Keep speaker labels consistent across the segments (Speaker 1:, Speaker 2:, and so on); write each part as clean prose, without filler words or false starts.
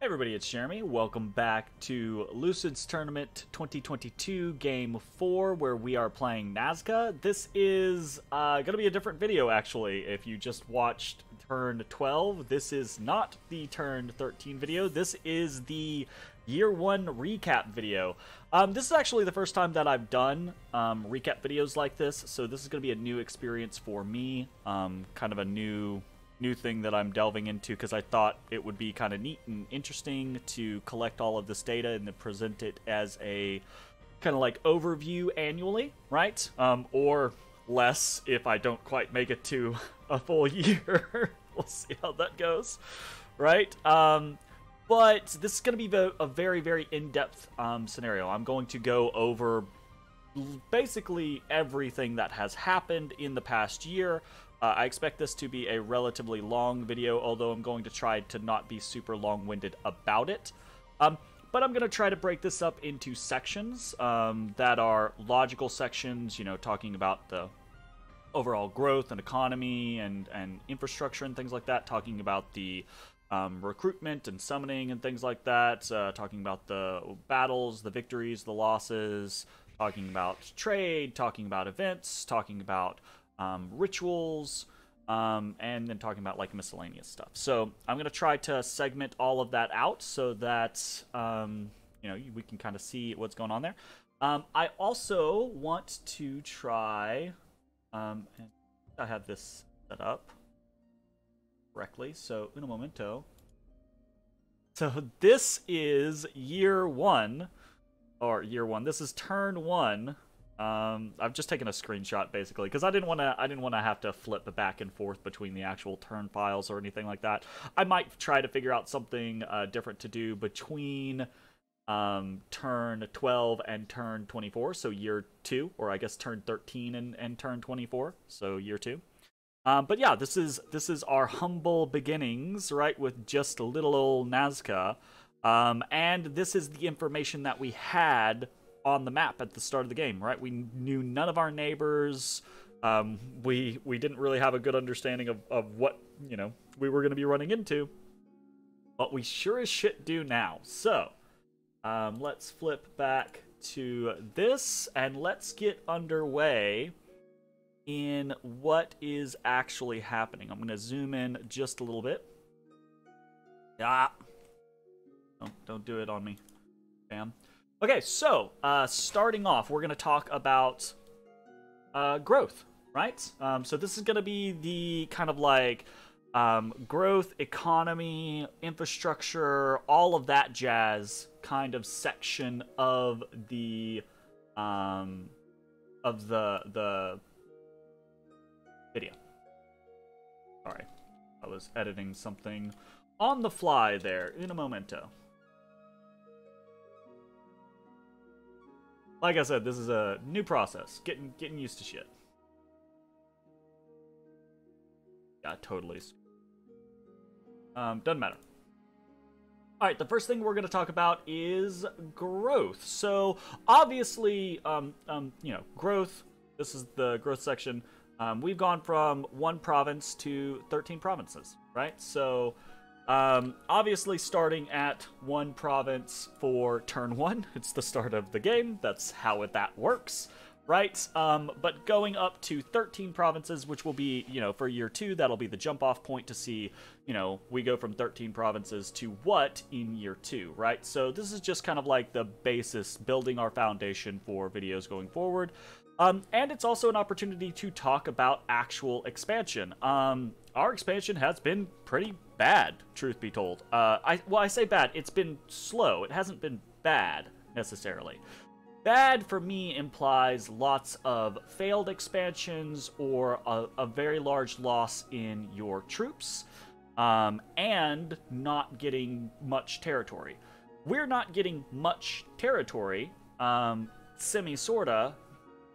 Speaker 1: Hey everybody, it's Jeremy. Welcome back to Lucid's Tournament 2022 Game 4, where we are playing Nazca. This is going to be a different video, actually. If you just watched Turn 12, this is not the Turn 13 video. This is the Year 1 recap video. This is actually the first time that I've done recap videos like this, so this is going to be a new experience for me, kind of a new thing that I'm delving into, because I thought it would be kind of neat and interesting to collect all of this data and then present it as a kind of like overview annually, right? Or less if I don't quite make it to a full year. We'll see how that goes, right? But this is going to be a very, very in-depth scenario. I'm going to go over basically everything that has happened in the past year. I expect this to be a relatively long video, although I'm going to try to not be super long-winded about it. But I'm going to try to break this up into sections that are logical sections, you know, talking about the overall growth and economy and infrastructure and things like that, talking about the recruitment and summoning and things like that, talking about the battles, the victories, the losses, talking about trade, talking about events, talking about rituals, and then talking about like miscellaneous stuff. So I'm going to try to segment all of that out so that, you know, we can kind of see what's going on there. I also want to try, and I have this set up correctly, so un momento. So this is year one, this is turn one. I've just taken a screenshot basically because I didn't want to have to flip back and forth between the actual turn files or anything like that. I might try to figure out something different to do between turn 12 and turn 24, so year 2, or I guess turn 13 and turn 24, so year 2. But yeah, this is our humble beginnings, right, with just little old Nazca, and this is the information that we had on the map at the start of the game, right? We knew none of our neighbors. We didn't really have a good understanding of what, you know, we were going to be running into, but we sure as shit do now. So let's flip back to this and let's get underway in what is actually happening. I'm going to zoom in just a little bit. Yeah. Don't do it on me. Bam. Okay, so starting off, we're going to talk about growth, right? So this is going to be the kind of like growth, economy, infrastructure, all of that jazz kind of section of the video. Sorry, I was editing something on the fly there. In a momento. Like I said, this is a new process. Getting used to shit. Yeah, totally. Doesn't matter. Alright, the first thing we're going to talk about is growth. So, obviously, you know, growth. This is the growth section. We've gone from 1 province to 13 provinces, right? So, obviously starting at 1 province for turn 1, it's the start of the game, that's how that works, right? But going up to 13 provinces, which will be, you know, for year 2, that'll be the jump off point to see, you know, we go from 13 provinces to what in year 2, right? So this is just kind of like the basis, building our foundation for videos going forward. And it's also an opportunity to talk about actual expansion. Our expansion has been pretty bad, truth be told. I say bad, it's been slow. It hasn't been bad, necessarily. Bad, for me, implies lots of failed expansions or a very large loss in your troops, and not getting much territory. We're not getting much territory, semi-sorta,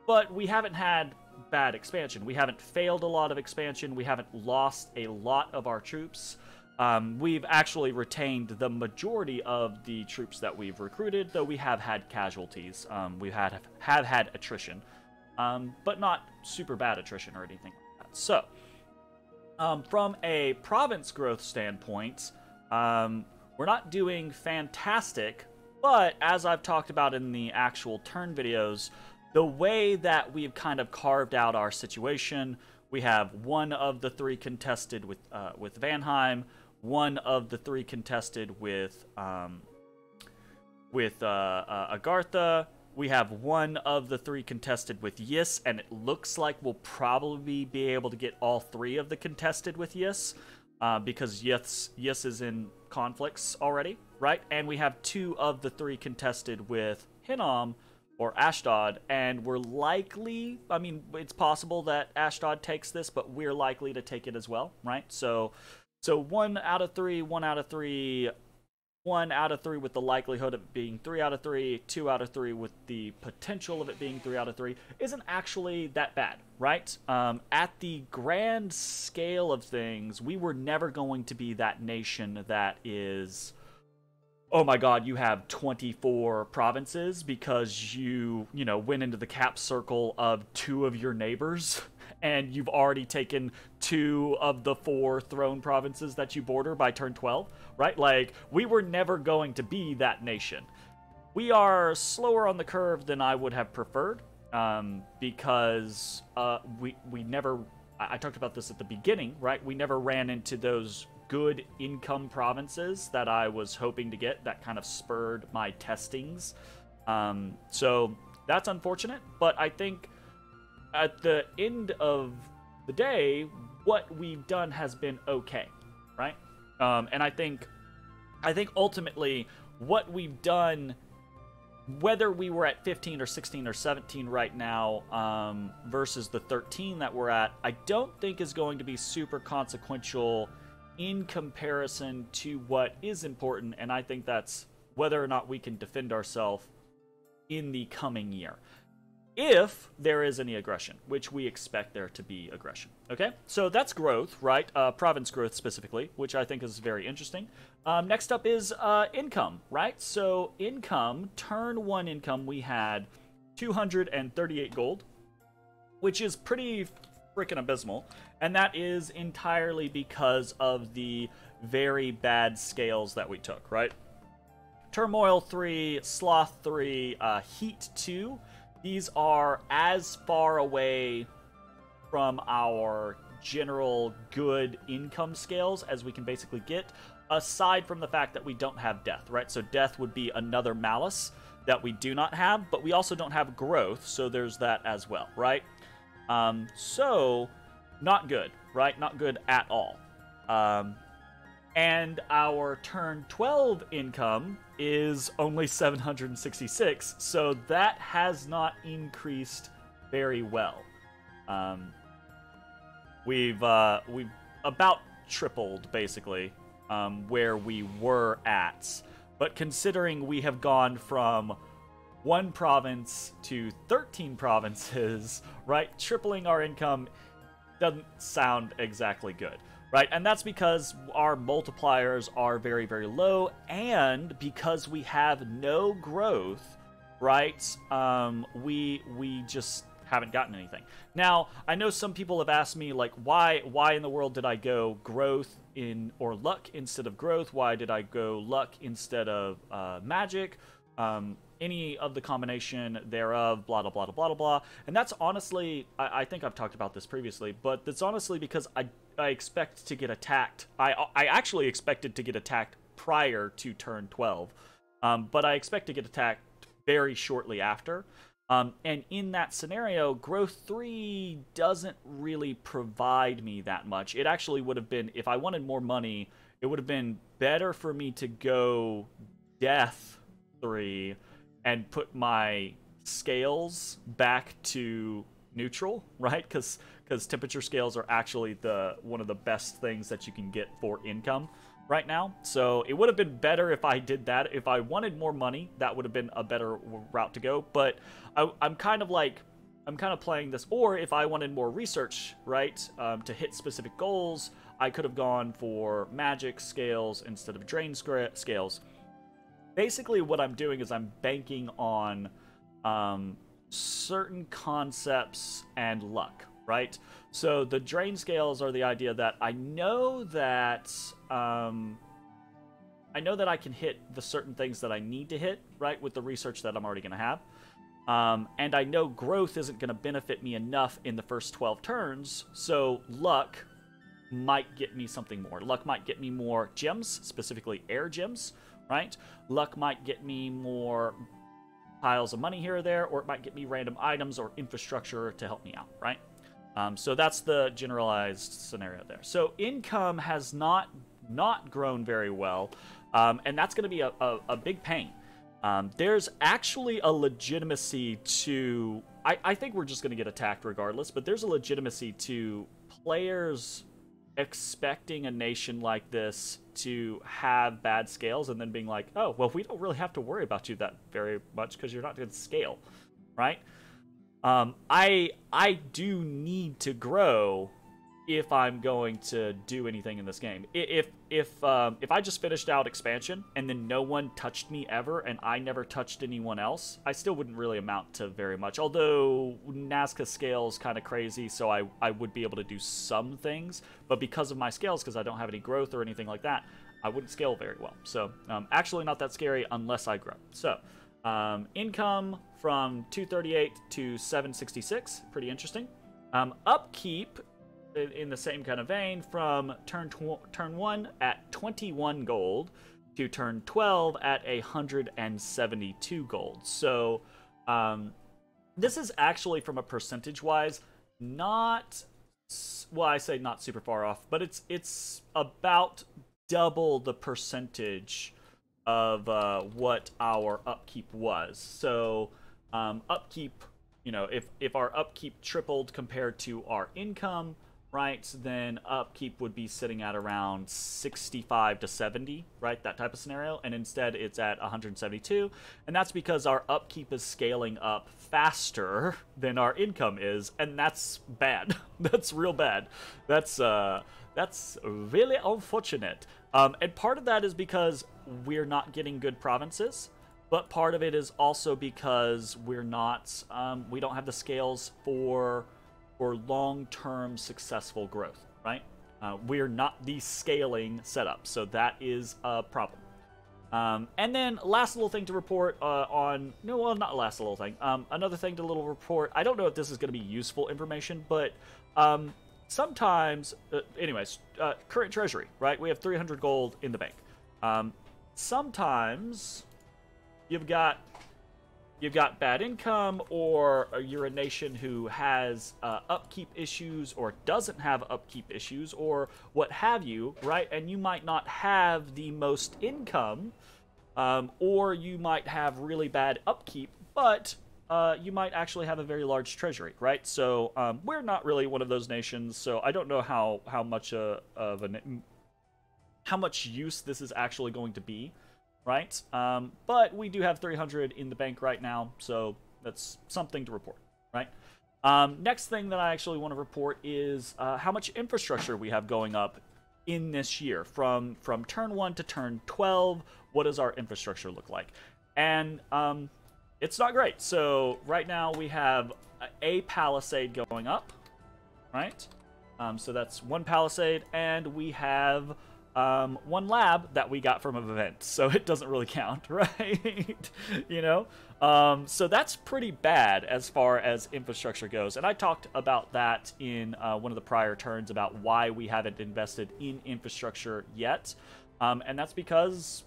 Speaker 1: but we haven't had bad expansion. We haven't failed a lot of expansion. We haven't lost a lot of our troops. We've actually retained the majority of the troops that we've recruited, though we have had casualties. We have had attrition, but not super bad attrition or anything like that. So, from a province growth standpoint, we're not doing fantastic, but as I've talked about in the actual turn videos, the way that we've kind of carved out our situation, we have one of the 3 contested with Heim, one of the 3 contested with Agartha. We have one of the 3 contested with Yis, and it looks like we'll probably be able to get all 3 of the contested with Yis, because Yis is in conflicts already, right? And we have 2 of the 3 contested with Hinnom or Ashdod, and we're likely, I mean, it's possible that Ashdod takes this, but we're likely to take it as well, right? So 1 out of 3, 1 out of 3, 1 out of 3 with the likelihood of it being 3 out of 3, 2 out of 3 with the potential of it being 3 out of 3 isn't actually that bad, right? At the grand scale of things, we were never going to be that nation that is, oh my god, you have 24 provinces because you went into the cap circle of 2 of your neighbors, and you've already taken 2 of the 4 throne provinces that you border by turn 12, right? Like, we were never going to be that nation. We are slower on the curve than I would have preferred, because we never, I talked about this at the beginning, right? We never ran into those good income provinces that I was hoping to get that kind of spurred my testings. So that's unfortunate, but I think at the end of the day, what we've done has been okay, right? And I think ultimately what we've done, whether we were at 15 or 16 or 17 right now, versus the 13 that we're at, I don't think is going to be super consequential in comparison to what is important, and I think that's whether or not we can defend ourselves in the coming year. If there is any aggression, which we expect there to be aggression. Okay, so that's growth, right? Province growth specifically, which I think is very interesting. Next up is income, right? So income, turn 1 income, we had 238 gold, which is pretty freaking abysmal, and that is entirely because of the very bad scales that we took, right? Turmoil 3, Sloth 3, Heat 2. These are as far away from our general good income scales as we can basically get, aside from the fact that we don't have death, right? So death would be another malice that we do not have, but we also don't have growth, so there's that as well, right? So not good, right? Not good at all. And our turn 12 income is only 766, so that has not increased very well. We've about tripled, basically, where we were at. But considering we have gone from 1 province to 13 provinces, right, tripling our income doesn't sound exactly good. Right, and that's because our multipliers are very, very low, and because we have no growth, right, we just haven't gotten anything. Now, I know some people have asked me, like, why in the world did I go growth or luck instead of growth? Why did I go luck instead of magic? Any of the combination thereof, blah, blah, blah, blah, blah, blah. And that's honestly, I think I've talked about this previously, but that's honestly because I expect to get attacked. I actually expected to get attacked prior to turn 12, but I expect to get attacked very shortly after. And in that scenario, growth 3 doesn't really provide me that much. It actually would have been, if I wanted more money, it would have been better for me to go death 3 and put my scales back to neutral, right? Because temperature scales are actually one of the best things that you can get for income right now. So it would have been better if I did that. If I wanted more money, that would have been a better route to go. But I'm kind of playing this. Or if I wanted more research, right, to hit specific goals, I could have gone for magic scales instead of drain scales. Basically, what I'm doing is I'm banking on certain concepts and luck, right? So the drain scales are the idea that I know that I know that I can hit the certain things that I need to hit, right, with the research that I'm already going to have. And I know growth isn't going to benefit me enough in the first 12 turns, so luck might get me something more. Luck might get me more gems, specifically air gems, right? Luck might get me more piles of money here or there, or it might get me random items or infrastructure to help me out, right? So that's the generalized scenario there. So income has not grown very well, and that's going to be a big pain. There's actually a legitimacy to... I think we're just going to get attacked regardless, but there's a legitimacy to players expecting a nation like this to have bad scales and then being like, oh, well, we don't really have to worry about you that very much because you're not going to scale, right? I do need to grow if I'm going to do anything in this game. If I just finished out expansion and then no one touched me ever and I never touched anyone else, I still wouldn't really amount to very much. Although Nazca scales kind of crazy, so I would be able to do some things. But because of my scales, because I don't have any growth or anything like that, I wouldn't scale very well. So actually not that scary unless I grow. So income from 238 to 766, pretty interesting. Upkeep, in the same kind of vein, from turn 1 at 21 gold to turn 12 at 172 gold. So this is actually, from a percentage-wise, not... Well, I say not super far off, but it's about double the percentage of what our upkeep was. So upkeep, you know, if our upkeep tripled compared to our income, right, then upkeep would be sitting at around 65 to 70, right, that type of scenario, and instead it's at 172, and that's because our upkeep is scaling up faster than our income is, and that's bad. That's real bad. That's really unfortunate. And part of that is because we're not getting good provinces, but part of it is also because we're not, we don't have the scales for long-term successful growth, right? We're not the scaling setup, so that is a problem. And then last little thing to report no, well, not last little thing. Another thing to little report. I don't know if this is going to be useful information, but sometimes, anyways, current treasury, right? We have 300 gold in the bank. Sometimes you've got bad income, or you're a nation who has upkeep issues or doesn't have upkeep issues or what have you, right? And you might not have the most income, or you might have really bad upkeep, but you might actually have a very large treasury, right? So we're not really one of those nations, so I don't know how much use this is actually going to be. Right? But we do have 300 in the bank right now, so that's something to report, right? Next thing that I actually want to report is how much infrastructure we have going up in this year. From turn 1 to turn 12, what does our infrastructure look like? And it's not great. So right now we have a palisade going up, right? So that's one palisade, and we have... one lab that we got from an event, so it doesn't really count, right? You know? So that's pretty bad as far as infrastructure goes, and I talked about that in one of the prior turns about why we haven't invested in infrastructure yet, and that's because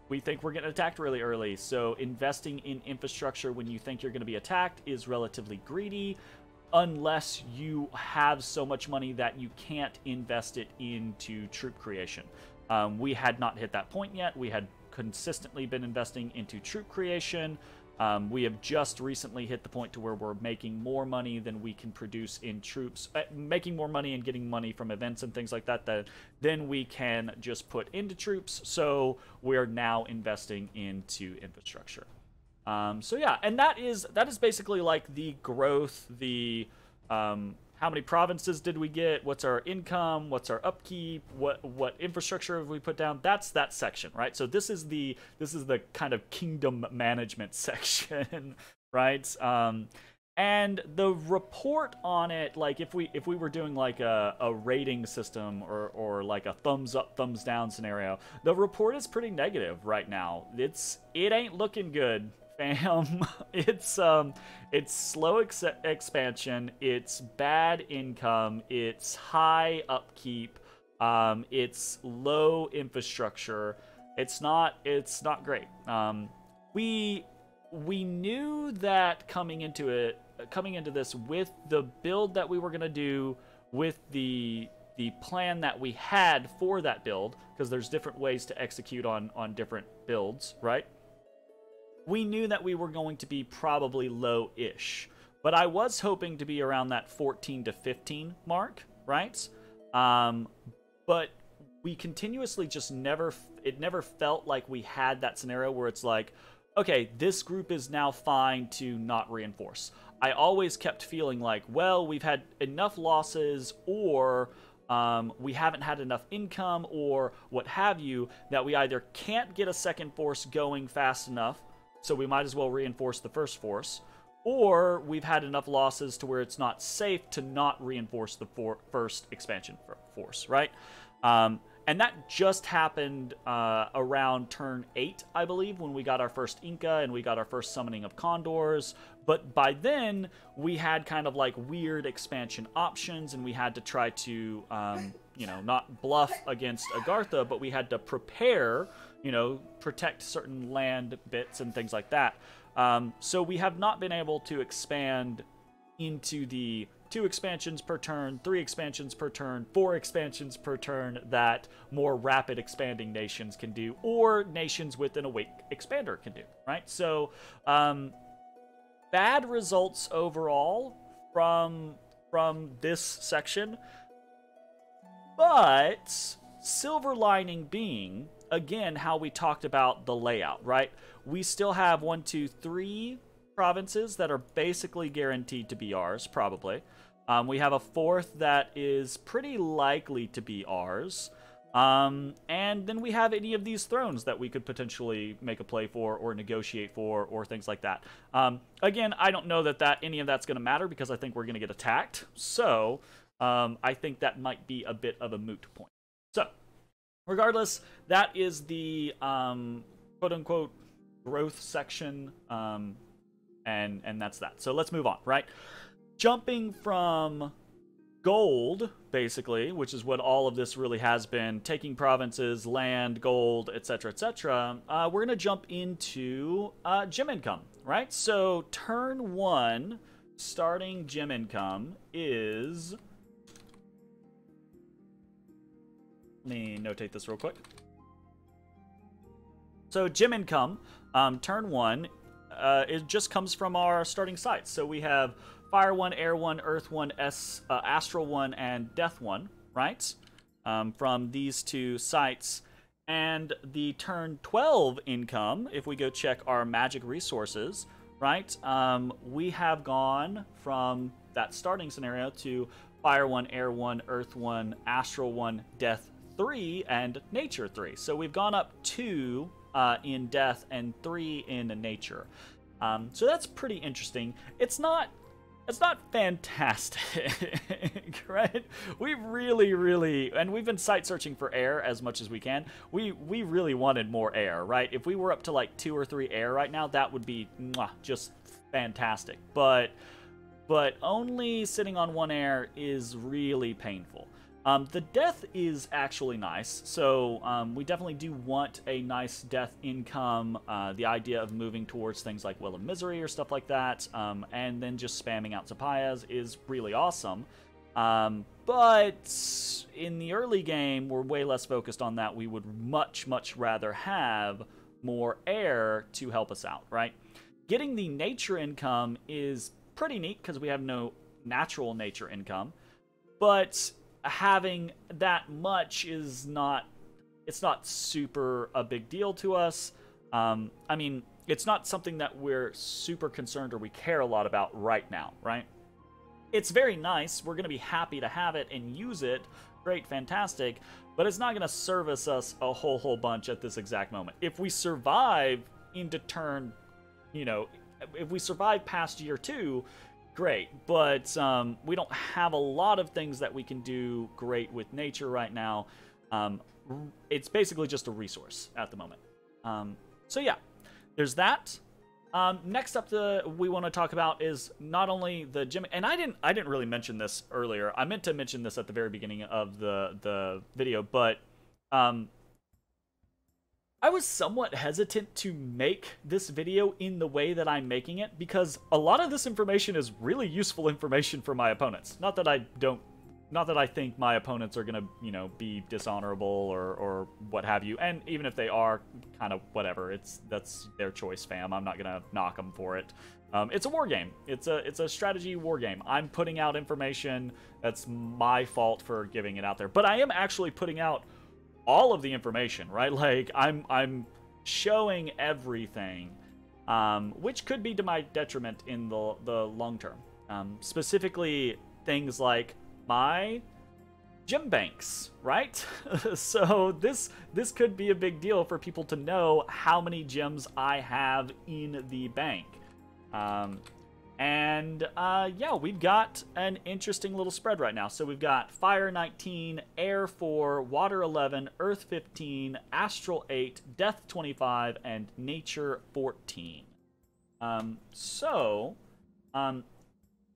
Speaker 1: we think we're getting attacked really early. So investing in infrastructure when you think you're going to be attacked is relatively greedy, unless you have so much money that you can't invest it into troop creation. We had not hit that point yet. We had consistently been investing into troop creation. We have just recently hit the point to where we're making more money than we can produce in troops, making more money and getting money from events and things like that, then we can just put into troops. So we're now investing into infrastructure. So yeah, and that is basically like the growth, the how many provinces did we get, what's our income, what's our upkeep, what infrastructure have we put down. That's that section, right? So this is the kind of kingdom management section, right? And the report on it, like if we were doing like a rating system or like a thumbs up, thumbs down scenario, the report is pretty negative right now. It ain't looking good, fam. It's slow expansion, it's bad income, it's high upkeep, it's low infrastructure. It's not great. We knew that coming into this with the build that we were going to do, with the plan that we had for that build, because there's different ways to execute on different builds, right? We knew that we were going to be probably low-ish, but I was hoping to be around that 14 to 15 mark, right? But we continuously just never felt like we had that scenario where it's like, okay, this group is now fine to not reinforce. I always kept feeling like, well, we've had enough losses, or we haven't had enough income, or what have you, that we either can't get a second force going fast enough, so we might as well reinforce the first force, or we've had enough losses to where it's not safe to not reinforce the first expansion force, right? And that just happened around turn 8, I believe, when we got our first Inca and we got our first summoning of Condors. But by then, we had kind of like weird expansion options, and we had to try to, you know, not bluff against Agartha, but we had to prepare, you know, protect certain land bits and things like that. So we have not been able to expand into the 2 expansions per turn, 3 expansions per turn, 4 expansions per turn that more rapid expanding nations can do, or nations with an awake expander can do, right? So, bad results overall from this section, but silver lining being, again, how we talked about the layout, right? We still have 1, 2, 3 provinces that are basically guaranteed to be ours, probably. We have a 4th that is pretty likely to be ours. And then we have any of these thrones that we could potentially make a play for or negotiate for or things like that. Again, I don't know that any of that's going to matter because I think we're going to get attacked. So I think that might be a bit of a moot point. So regardless, that is the quote-unquote growth section, and that's that. So let's move on, right? Jumping from gold, basically, which is what all of this really has been, taking provinces, land, gold, etc., etc., we're going to jump into gem income, right? So turn 1, starting gem income is... Let me notate this real quick. So gem income, turn 1, it just comes from our starting sites. So we have Fire 1, Air 1, Earth 1, Astral 1, and Death 1, right? From these 2 sites. And the turn 12 income, if we go check our magic resources, right? We have gone from that starting scenario to Fire 1, Air 1, Earth 1, Astral 1, Death 3, and Nature 3. So we've gone up 2 in Death and 3 in Nature. So that's pretty interesting. It's not fantastic, right? We really, and we've been site searching for air as much as we can. We really wanted more air, right? If we were up to like 2 or 3 air right now, that would be just fantastic. But only sitting on 1 air is really painful. The death is actually nice, so we definitely do want a nice death income, the idea of moving towards things like Well of Misery or stuff like that, and then just spamming out Zapayas is really awesome. But in the early game, we're way less focused on that. We would much rather have more air to help us out, right? Getting the nature income is pretty neat because we have no natural nature income, but having that much is not super a big deal to us. I mean, it's not something that we're super concerned or we care a lot about right now, right? It's very nice. We're going to be happy to have it and use it. Great, fantastic. But it's not going to service us a whole bunch at this exact moment. If we survive into turn, you know, if we survive past year 2, great, but we don't have a lot of things that we can do great with nature right now. It's basically just a resource at the moment. So yeah, there's that. Next up, we want to talk about is not only the gym, and I didn't really mention this earlier. I meant to mention this at the very beginning of the video, but I was somewhat hesitant to make this video in the way that I'm making it because a lot of this information is really useful information for my opponents. Not that I think my opponents are gonna, you know, be dishonorable or what have you. And even if they are, kind of whatever. That's their choice, fam. I'm not gonna knock them for it. It's a war game. It's a strategy war game. I'm putting out information. That's my fault for giving it out there. But I am actually putting out all of the information, right? Like I'm showing everything, which could be to my detriment in the long term. Specifically, things like my gem banks, right? So this could be a big deal for people to know how many gems I have in the bank. Yeah, we've got an interesting little spread right now. So we've got Fire 19, Air 4, Water 11, Earth 15, Astral 8, Death 25, and Nature 14.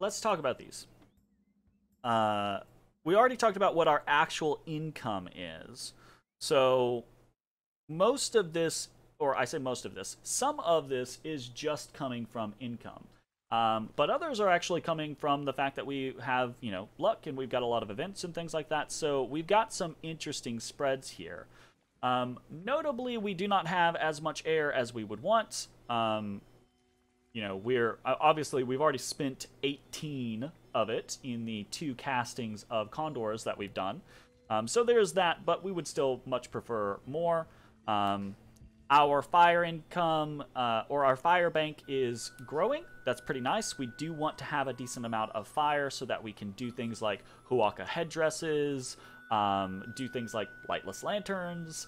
Speaker 1: Let's talk about these. We already talked about what our actual income is. So most of this, or I say most of this, some of this is just coming from income. But others are actually coming from the fact that we have, you know, luck and we've got a lot of events and things like that. So we've got some interesting spreads here. Notably, we do not have as much air as we would want. You know, we've already spent 18 of it in the 2 castings of Condors that we've done. So there's that, but we would still much prefer more. Our fire income, or our fire bank, is growing. That's pretty nice. We do want to have a decent amount of fire so that we can do things like Huaka headdresses, do things like lightless lanterns,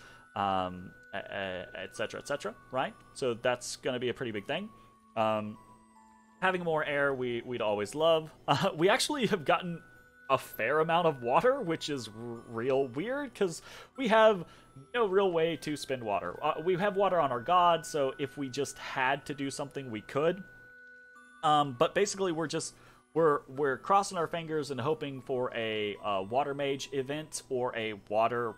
Speaker 1: etc., right? So that's going to be a pretty big thing. Having more air, we'd always love. We actually have gotten a fair amount of water, which is real weird, because we have no real way to spend water. We have water on our god, so if we just had to do something, we could. But basically, we're crossing our fingers and hoping for a water mage event or a water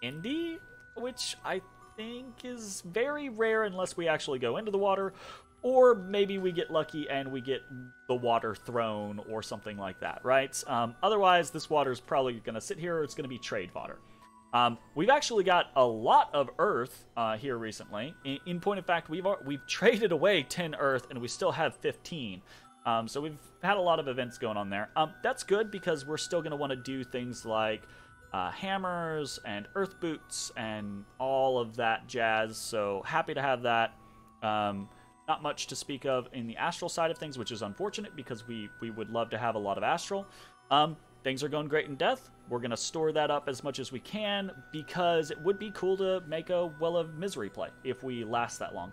Speaker 1: indie, which I think is very rare unless we actually go into the water. Or maybe we get lucky and we get the water throne or something like that, right? Otherwise, this water is probably going to sit here, or it's going to be trade water. We've actually got a lot of earth here recently. In point of fact, we've traded away 10 earth, and we still have 15. So we've had a lot of events going on there. That's good, because we're still going to want to do things like hammers and earth boots and all of that jazz. So happy to have that. Not much to speak of in the astral side of things, which is unfortunate because we would love to have a lot of astral. Things are going great in death. We're going to store that up as much as we can because it would be cool to make a Well of Misery play if we last that long.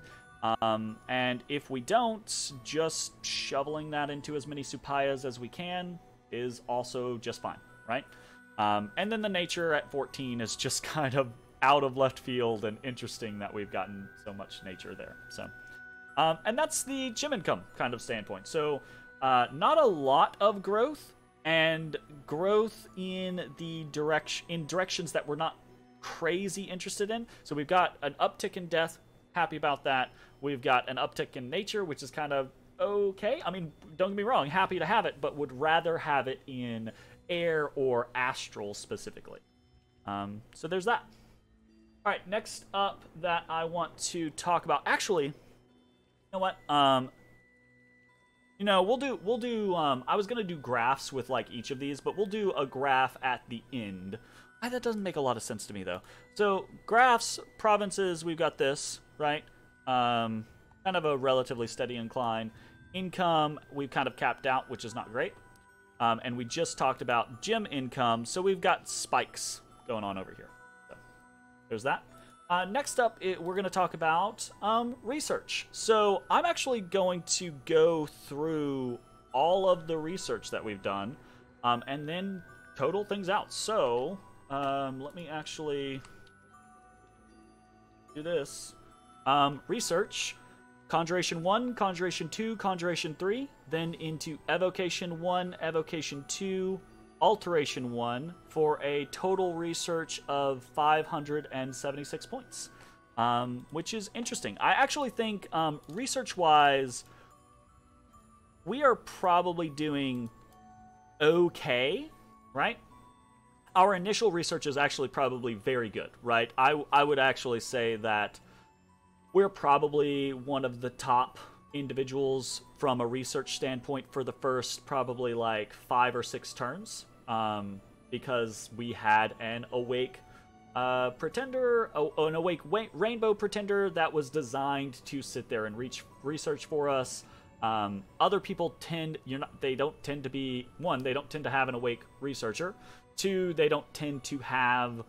Speaker 1: And if we don't, just shoveling that into as many Supayas as we can is also just fine, right? And then the nature at 14 is just kind of out of left field and interesting that we've gotten so much nature there. So, and that's the gem income kind of standpoint. So, not a lot of growth, and growth in directions that we're not crazy interested in. So we've got an uptick in death, happy about that. We've got an uptick in nature, which is kind of okay. I mean, don't get me wrong, happy to have it, but would rather have it in air or astral specifically. So there's that. All right, next up that I want to talk about, actually, you know what? You know, we'll do, I was gonna do graphs with, like, each of these, but we'll do a graph at the end. That doesn't make a lot of sense to me, though. So, graphs, provinces, we've got this, right? Kind of a relatively steady incline. Income, we've kind of capped out, which is not great. And we just talked about gem income, so we've got spikes going on over here. So, there's that. Next up, we're going to talk about research. So I'm actually going to go through all of the research that we've done, and then total things out. So, let me actually do this. Research, Conjuration 1, Conjuration 2, Conjuration 3, then into Evocation 1, Evocation 2, Alteration 1, for a total research of 576 points, which is interesting. I actually think, research-wise, we are probably doing okay, right? Our initial research is actually probably very good, right? I would actually say that we're probably one of the top individuals from a research standpoint for the first probably like 5 or 6 turns, because we had an awake pretender, an awake rainbow pretender that was designed to sit there and research for us. Other people they don't tend to be, one, they don't tend to have an awake researcher. 2, they don't tend to have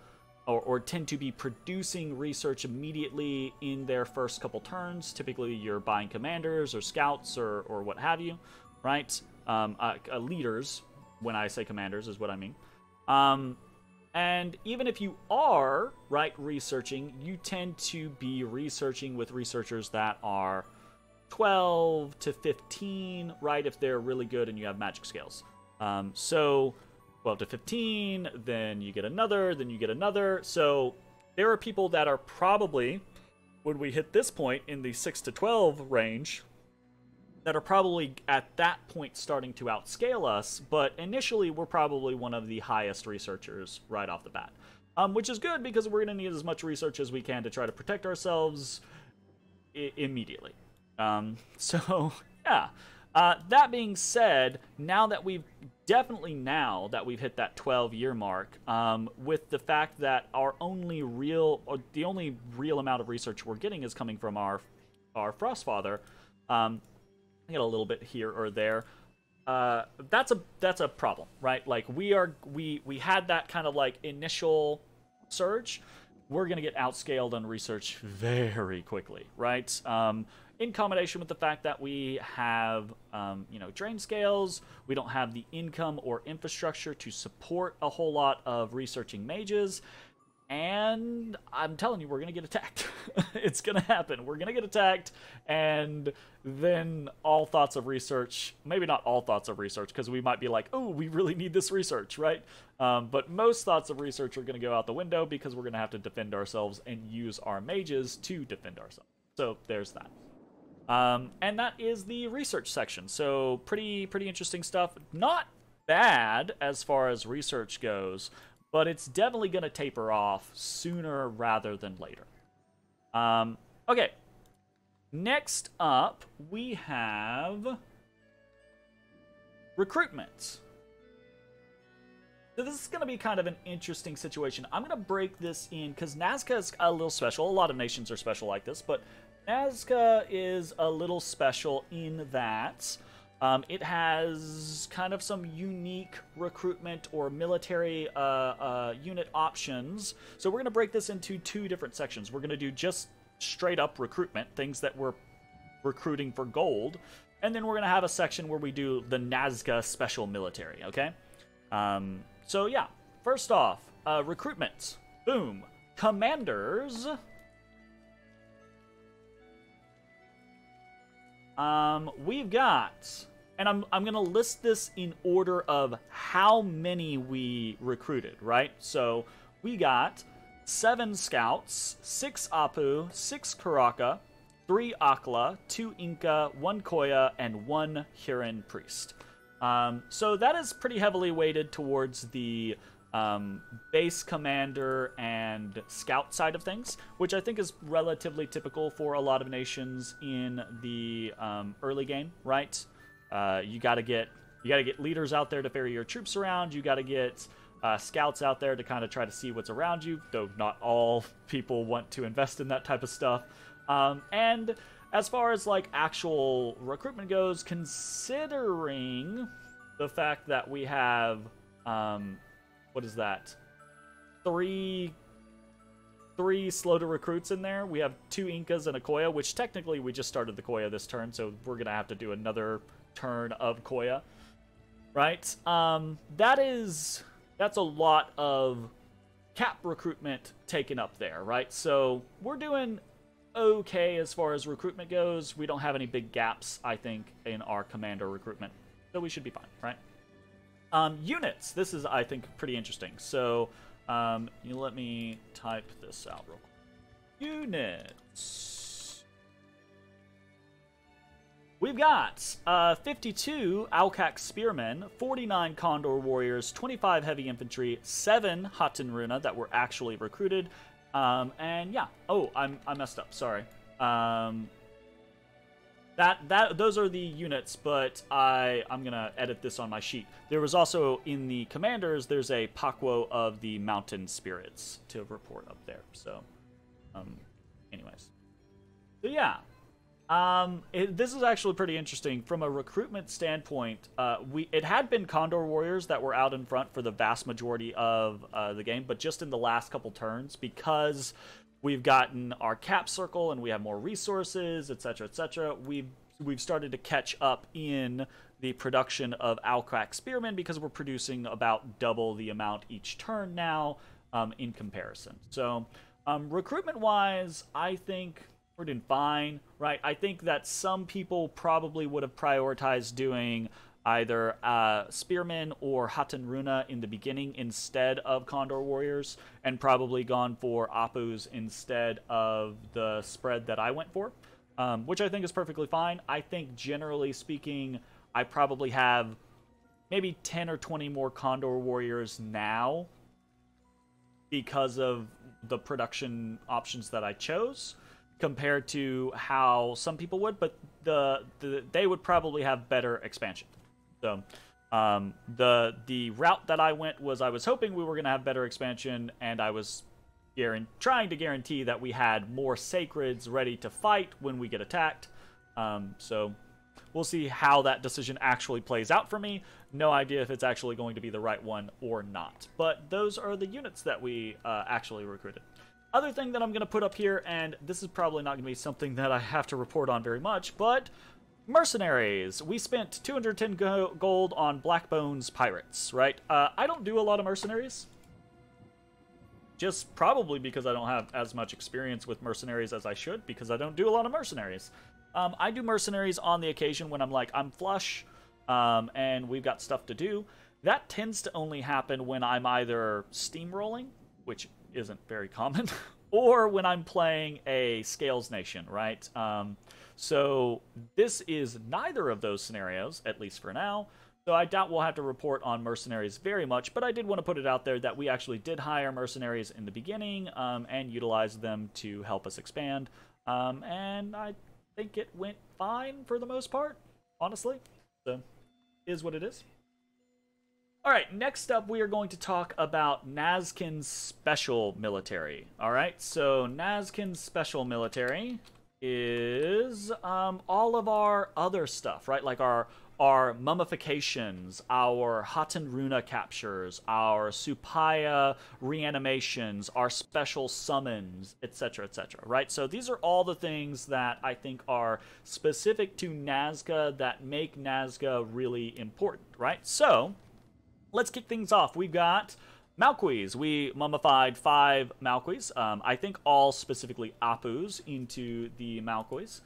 Speaker 1: or tend to be producing research immediately in their first couple turns. Typically, you're buying commanders or scouts or what have you, right? Leaders, when I say commanders, is what I mean. And even if you are, right, researching, you tend to be researching with researchers that are 12 to 15, right, if they're really good and you have magic scales. So 12 to 15, then you get another, then you get another. So there are people that are probably, when we hit this point in the 6 to 12 range, that are probably at that point starting to outscale us, but initially we're probably one of the highest researchers right off the bat. Which is good, because we're going to need as much research as we can to try to protect ourselves immediately. So, yeah. That being said, now that we've hit that 12-year mark, with the fact that the only real amount of research we're getting is coming from our Frostfather, I get a little bit here or there. That's a problem, right? Like we had that kind of like initial surge. We're gonna get outscaled on research very quickly, right? In combination with the fact that we have, drain scales, we don't have the income or infrastructure to support a whole lot of researching mages, and I'm telling you, we're going to get attacked. It's going to happen. We're going to get attacked, and then all thoughts of research, maybe not all thoughts of research, because we might be like, oh, we really need this research, right? But most thoughts of research are going to go out the window, because we're going to have to defend ourselves and use our mages to defend ourselves. So there's that. And that is the research section. So pretty interesting stuff. Not bad as far as research goes, but it's definitely going to taper off sooner rather than later. Okay. Next up, we have Recruitment. So this is going to be kind of an interesting situation. I'm going to break this in, because Nazca is a little special. A lot of nations are special like this, but Nazca is a little special in that it has kind of some unique recruitment or military unit options. So we're going to break this into 2 different sections. We're going to do just straight up recruitment, things that we're recruiting for gold. And then we're going to have a section where we do the Nazca special military, okay? So yeah, first off, recruitment. Boom. Commanders. We've got, and I'm gonna list this in order of how many we recruited, right? So we got 7 scouts, 6 Apu, 6 Karaka, 3 Akla, 2 Inca, 1 Koya, and 1 Huron priest. So that is pretty heavily weighted towards the base commander and scout side of things, which I think is relatively typical for a lot of nations in the early game, right? You gotta get leaders out there to ferry your troops around. You gotta get scouts out there to kind of try to see what's around you, though not all people want to invest in that type of stuff. And as far as like actual recruitment goes, considering the fact that we have what is that? 3 slow to recruits in there. We have 2 Incas and a Koya, which technically we just started the Koya this turn, so we're gonna have to do another turn of Koya, right? That's a lot of cap recruitment taken up there, right? So we're doing okay as far as recruitment goes. We don't have any big gaps, I think, in our commander recruitment, so we should be fine, right? Units. This is, I think, pretty interesting. So, you let me type this out real quick. Units. We've got 52 Alcac Spearmen, 49 Condor Warriors, 25 Heavy Infantry, 7 Haten Runa that were actually recruited, and yeah. Oh, I messed up. Sorry. Those are the units, but I'm gonna edit this on my sheet. There was also in the commanders, there's a Pakwo of the Mountain Spirits to report up there. So, anyways, so yeah, this is actually pretty interesting from a recruitment standpoint. It had been Condor Warriors that were out in front for the vast majority of the game, but just in the last couple turns, because we've gotten our cap circle and we have more resources, etc., etc. We've started to catch up in the production of Alcac Spearmen because we're producing about double the amount each turn now, in comparison. So, recruitment-wise, I think we're doing fine, right? I think that some people probably would have prioritized doing either Spearmen or Haten Runa in the beginning instead of Condor Warriors, and probably gone for Apus instead of the spread that I went for, which I think is perfectly fine. I think, generally speaking, I probably have maybe 10 or 20 more Condor Warriors now because of the production options that I chose, compared to how some people would, but they would probably have better expansion. So, the route that I went was I was hoping we were going to have better expansion, and I was trying to guarantee that we had more Sacreds ready to fight when we get attacked. So, we'll see how that decision actually plays out for me. No idea if it's actually going to be the right one or not. But those are the units that we actually recruited. Other thing that I'm going to put up here, and this is probably not going to be something that I have to report on very much, but Mercenaries. We spent 210 gold on Blackbone's Pirates, right? I don't do a lot of Mercenaries. Just probably because I don't have as much experience with Mercenaries as I should, because I don't do a lot of Mercenaries. I do Mercenaries on the occasion when I'm flush, and we've got stuff to do. That tends to only happen when I'm either steamrolling, which isn't very common, or when I'm playing a Scales Nation, right? So this is neither of those scenarios, at least for now. So I doubt we'll have to report on Mercenaries very much, but I did want to put it out there that we actually did hire Mercenaries in the beginning, and utilize them to help us expand. And I think it went fine for the most part, honestly. So, is what it is. Alright, next up we are going to talk about Nazcan's special military. Alright, so Nazcan's special military is all of our other stuff, right? Like our mummifications, our Haten Runa captures, our Supaya reanimations, our special summons, etc., etc., right? So these are all the things that I think are specific to Nazca that make Nazca really important, right? So let's kick things off. We've got Malquis. We mummified 5 Malquis. I think all specifically Apus into the Malquis.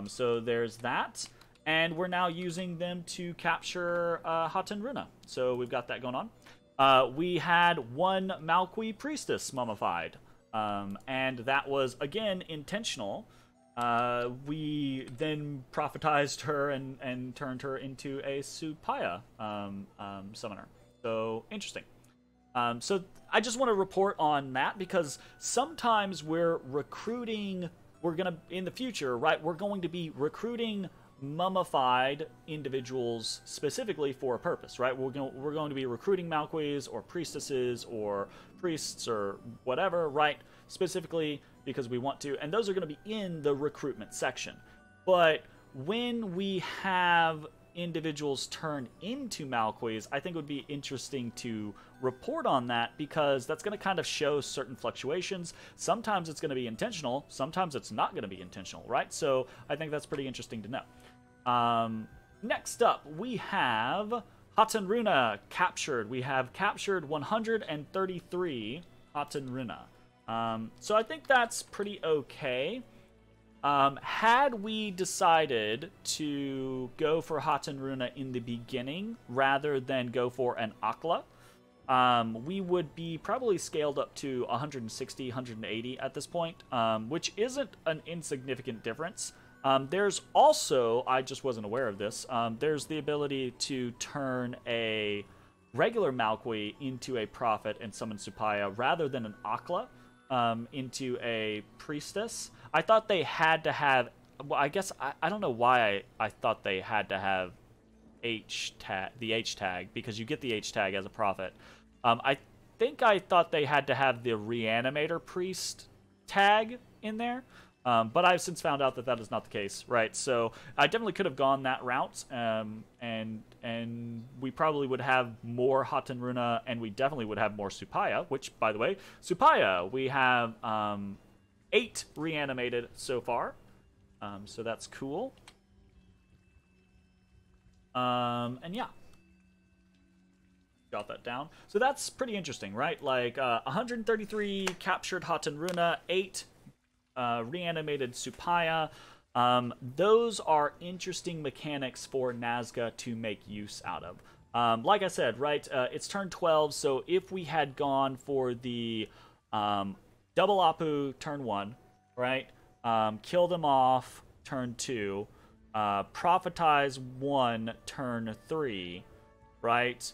Speaker 1: So there's that. And we're now using them to capture Haten Runa. So we've got that going on. We had 1 Malqui Priestess mummified. And that was, again, intentional. We then prophetized her and turned her into a Supaya summoner. So, interesting. So, I just want to report on that because sometimes we're recruiting, in the future, right, we're going to be recruiting mummified individuals specifically for a purpose, right? We're going to be recruiting Malquis or priestesses or priests or whatever, right? Specifically because we want to, and those are going to be in the recruitment section. But when we have individuals turn into Malquis, I think it would be interesting to report on that because that's going to kind of show certain fluctuations. Sometimes it's going to be intentional, sometimes it's not going to be intentional, right? So I think that's pretty interesting to know. Next up, we have Hatenruna captured. We have captured 133 Hatenruna. So I think that's pretty okay. Had we decided to go for Hatenruna in the beginning rather than go for an Akla, we would be probably scaled up to 160, 180 at this point, which isn't an insignificant difference. There's also, I just wasn't aware of this, there's the ability to turn a regular Malkui into a prophet and summon Supaya rather than an Akla into a priestess. I thought they had to have, well, I guess, I don't know why I thought they had to have the H tag, because you get the H tag as a prophet. I think I thought they had to have the Reanimator Priest tag in there, but I've since found out that that is not the case, right? So I definitely could have gone that route, and we probably would have more Hatenruna, and we definitely would have more Supaya, which, by the way, Supaya, we have 8 reanimated so far, so that's cool. And yeah. Got that down. So that's pretty interesting, right? Like, 133 captured Hatenruna, 8 reanimated Supaya. Those are interesting mechanics for Nazca to make use out of. Like I said, right, it's turn 12, so if we had gone for the double Apu turn 1, right, kill them off turn 2, prophetize 1 turn 3, right,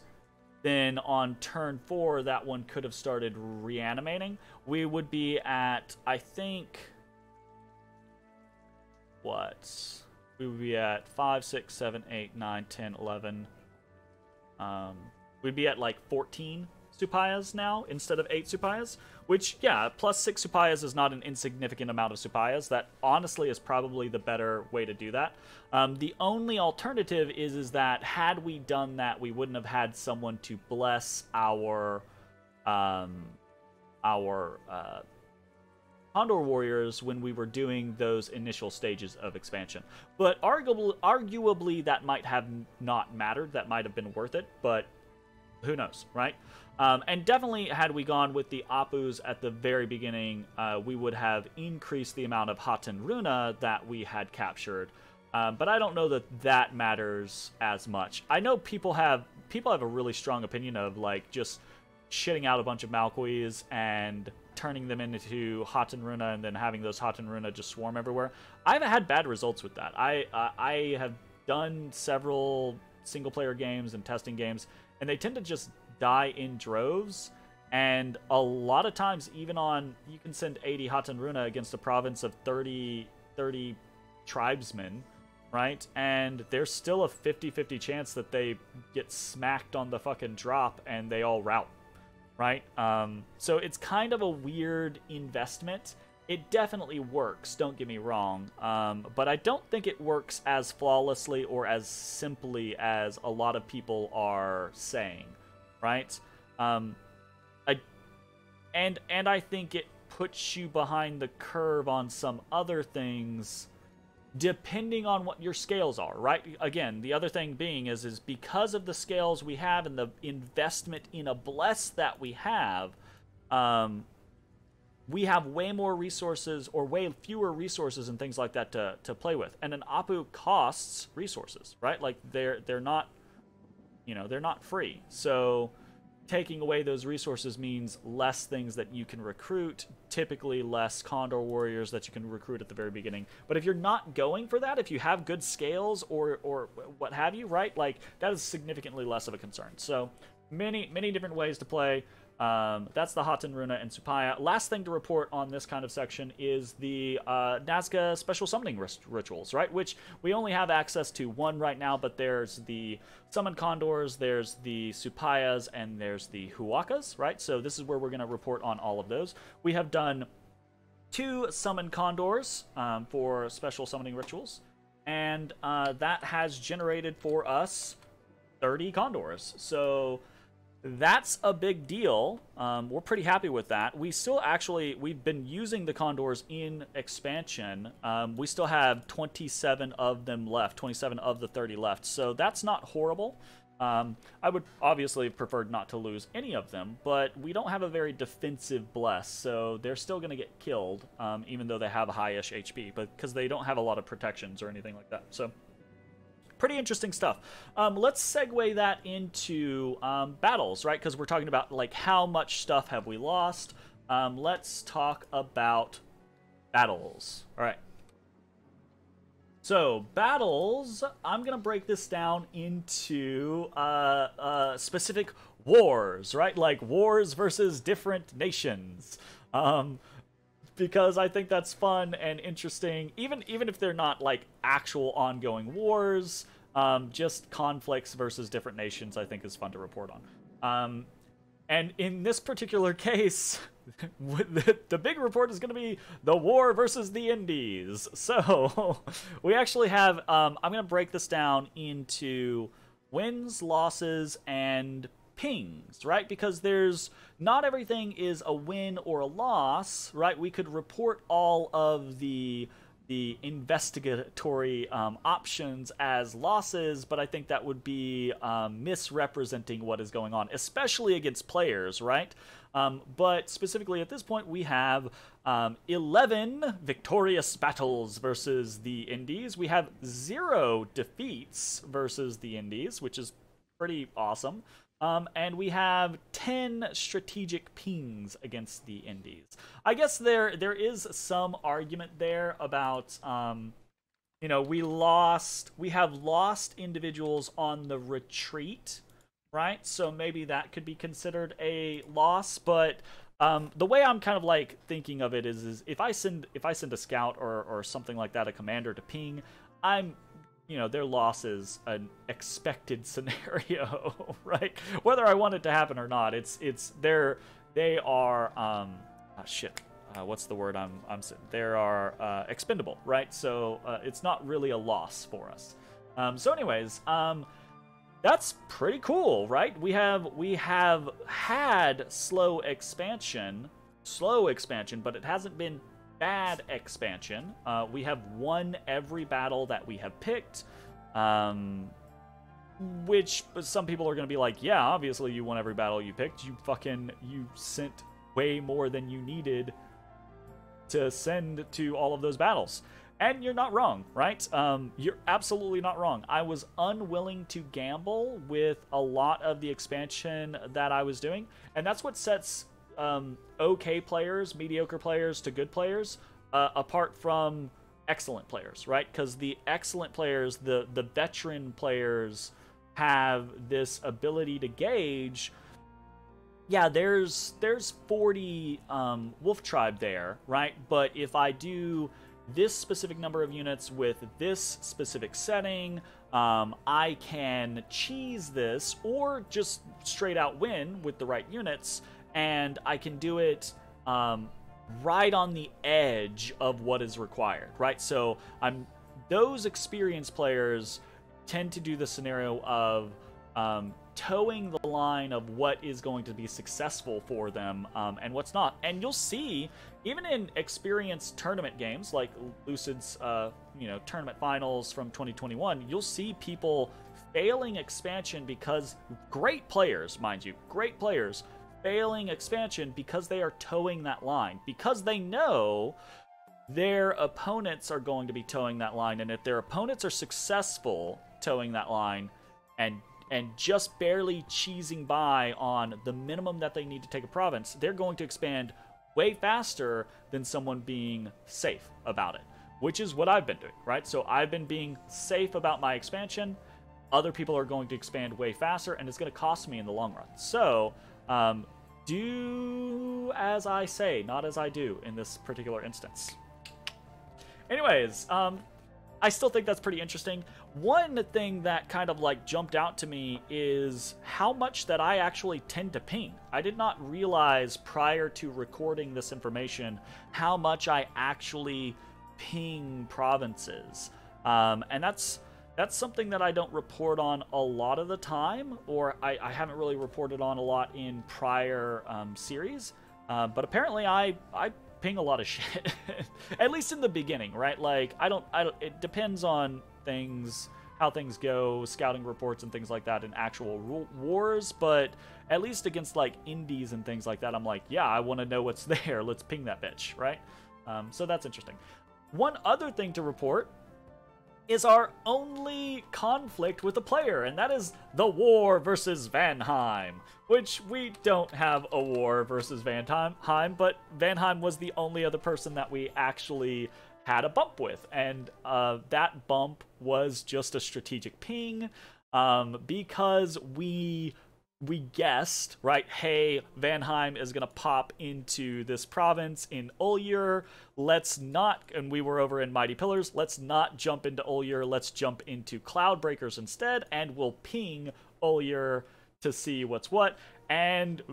Speaker 1: then on turn 4, that one could have started reanimating. We would be at, I think, what? We would be at 5, 6, 7, 8, 9, 10, 11. We'd be at like 14 Supayas now instead of 8 Supayas, which, yeah, plus 6 Supayas is not an insignificant amount of Supayas. That honestly is probably the better way to do that. The only alternative is that had we done that, we wouldn't have had someone to bless our Condor Warriors when we were doing those initial stages of expansion. But arguably that might have not mattered. That might have been worth it, but who knows, right? And definitely, had we gone with the Apus at the very beginning, we would have increased the amount of Hatenruna that we had captured. But I don't know that that matters as much. I know people have a really strong opinion of, like, just shitting out a bunch of Malkuis and turning them into Hatenruna and then having those Hatenruna just swarm everywhere. I've had bad results with that. I have done several single-player games and testing games, and they tend to just die in droves, and a lot of times, even on, you can send 80 Hatenruna against a province of 30 tribesmen, right? And there's still a 50-50 chance that they get smacked on the fucking drop and they all rout, right? So it's kind of a weird investment. It definitely works, don't get me wrong, but I don't think it works as flawlessly or as simply as a lot of people are saying, right? I think it puts you behind the curve on some other things, depending on what your scales are, right? Again, the other thing being is because of the scales we have and the investment in a bless that we have way more resources, or way fewer resources and things like that to play with. And an Apu costs resources, right? Like, they're not, they're not free. So taking away those resources means less things that you can recruit, typically less Condor Warriors that you can recruit at the very beginning. But if you're not going for that, if you have good scales or what have you, right, like, that is significantly less of a concern. So many different ways to play. That's the Hatenruna and Supaya. Last thing to report on this kind of section is the Nazca special summoning rituals, right? Which we only have access to one right now, but there's the Summon Condors, there's the Supayas, and there's the Huakas, right? So this is where we're going to report on all of those. We have done 2 Summon Condors for special summoning rituals, and that has generated for us 30 Condors. So that's a big deal. We're pretty happy with that. We still actually, we've been using the condors in expansion. We still have 27 of them left, 27 of the 30 left. So that's not horrible. I would obviously have preferred not to lose any of them, but we don't have a very defensive bless, so they're still going to get killed, even though they have a high-ish HP, but because they don't have a lot of protections or anything like that. So pretty interesting stuff. Let's segue that into battles, right? Because we're talking about like how much stuff have we lost. Let's talk about battles. All right. So, battles, I'm going to break this down into specific wars, right? Like wars versus different nations. Because I think that's fun and interesting, even if they're not like actual ongoing wars, just conflicts versus different nations I think is fun to report on. And in this particular case, the big report is going to be the war versus the Indies. So we actually have, I'm going to break this down into wins, losses, and pings, right? Because there's not everything is a win or a loss, right? We could report all of the investigatory options as losses, but I think that would be misrepresenting what is going on, especially against players, right? But specifically at this point, we have 11 victorious battles versus the Indies. We have 0 defeats versus the Indies, which is pretty awesome. And we have 10 strategic pings against the Indies. I guess there is some argument there about, you know, we have lost individuals on the retreat, right? So maybe that could be considered a loss, but the way I'm kind of like thinking of it is if I send a scout or something like that, a commander to ping, you know, their loss is an expected scenario, right? Whether I want it to happen or not, they are what's the word they are expendable, right? So it's not really a loss for us. So anyways, that's pretty cool, right? We have had slow expansion, but it hasn't been bad expansion. We have won every battle that we have picked, which some people are going to be like, yeah, obviously you won every battle you picked. You sent way more than you needed to send to all of those battles. And you're not wrong, right? You're absolutely not wrong. I was unwilling to gamble with a lot of the expansion that I was doing, and that's what sets okay players, mediocre players to good players, apart from excellent players, right? Because the excellent players, the veteran players, have this ability to gauge, yeah, there's 40 wolf tribe there, right? But if I do this specific number of units with this specific setting, I can cheese this or just straight out win with the right units, and I can do it right on the edge of what is required, right? So those experienced players tend to do the scenario of towing the line of what is going to be successful for them and what's not. And you'll see, even in experienced tournament games like Lucid's tournament finals from 2021, you'll see people failing expansion because great players, mind you, great players failing expansion because they are towing that line, because they know their opponents are going to be towing that line, and if their opponents are successful towing that line and just barely cheesing by on the minimum that they need to take a province, they're going to expand way faster than someone being safe about it, which is what I've been doing, right? So I've been being safe about my expansion. Other people are going to expand way faster, and it's going to cost me in the long run. So do as I say, not as I do in this particular instance. Anyways, I still think that's pretty interesting. One thing that kind of like jumped out to me is how much that I actually tend to ping. I did not realize prior to recording this information how much I actually ping provinces. And that's That's something that I don't report on a lot of the time, or I haven't really reported on a lot in prior series. But apparently I ping a lot of shit, at least in the beginning, right? Like, I don't, it depends on things, how things go, scouting reports and things like that in actual wars, but at least against, like, indies and things like that, I'm like, yeah, I want to know what's there. Let's ping that bitch, right? So that's interesting. One other thing to report is our only conflict with a player, and that is the war versus Valheim, which we don't have a war versus Valheim, but Valheim was the only other person that we actually had a bump with, and that bump was just a strategic ping, because we guessed, right, hey, Valheim is gonna pop into this province in Ullr, let's not, and we were over in Mighty Pillars, let's not jump into Ullr, let's jump into Cloudbreakers instead, and we'll ping Ullr to see what's what, and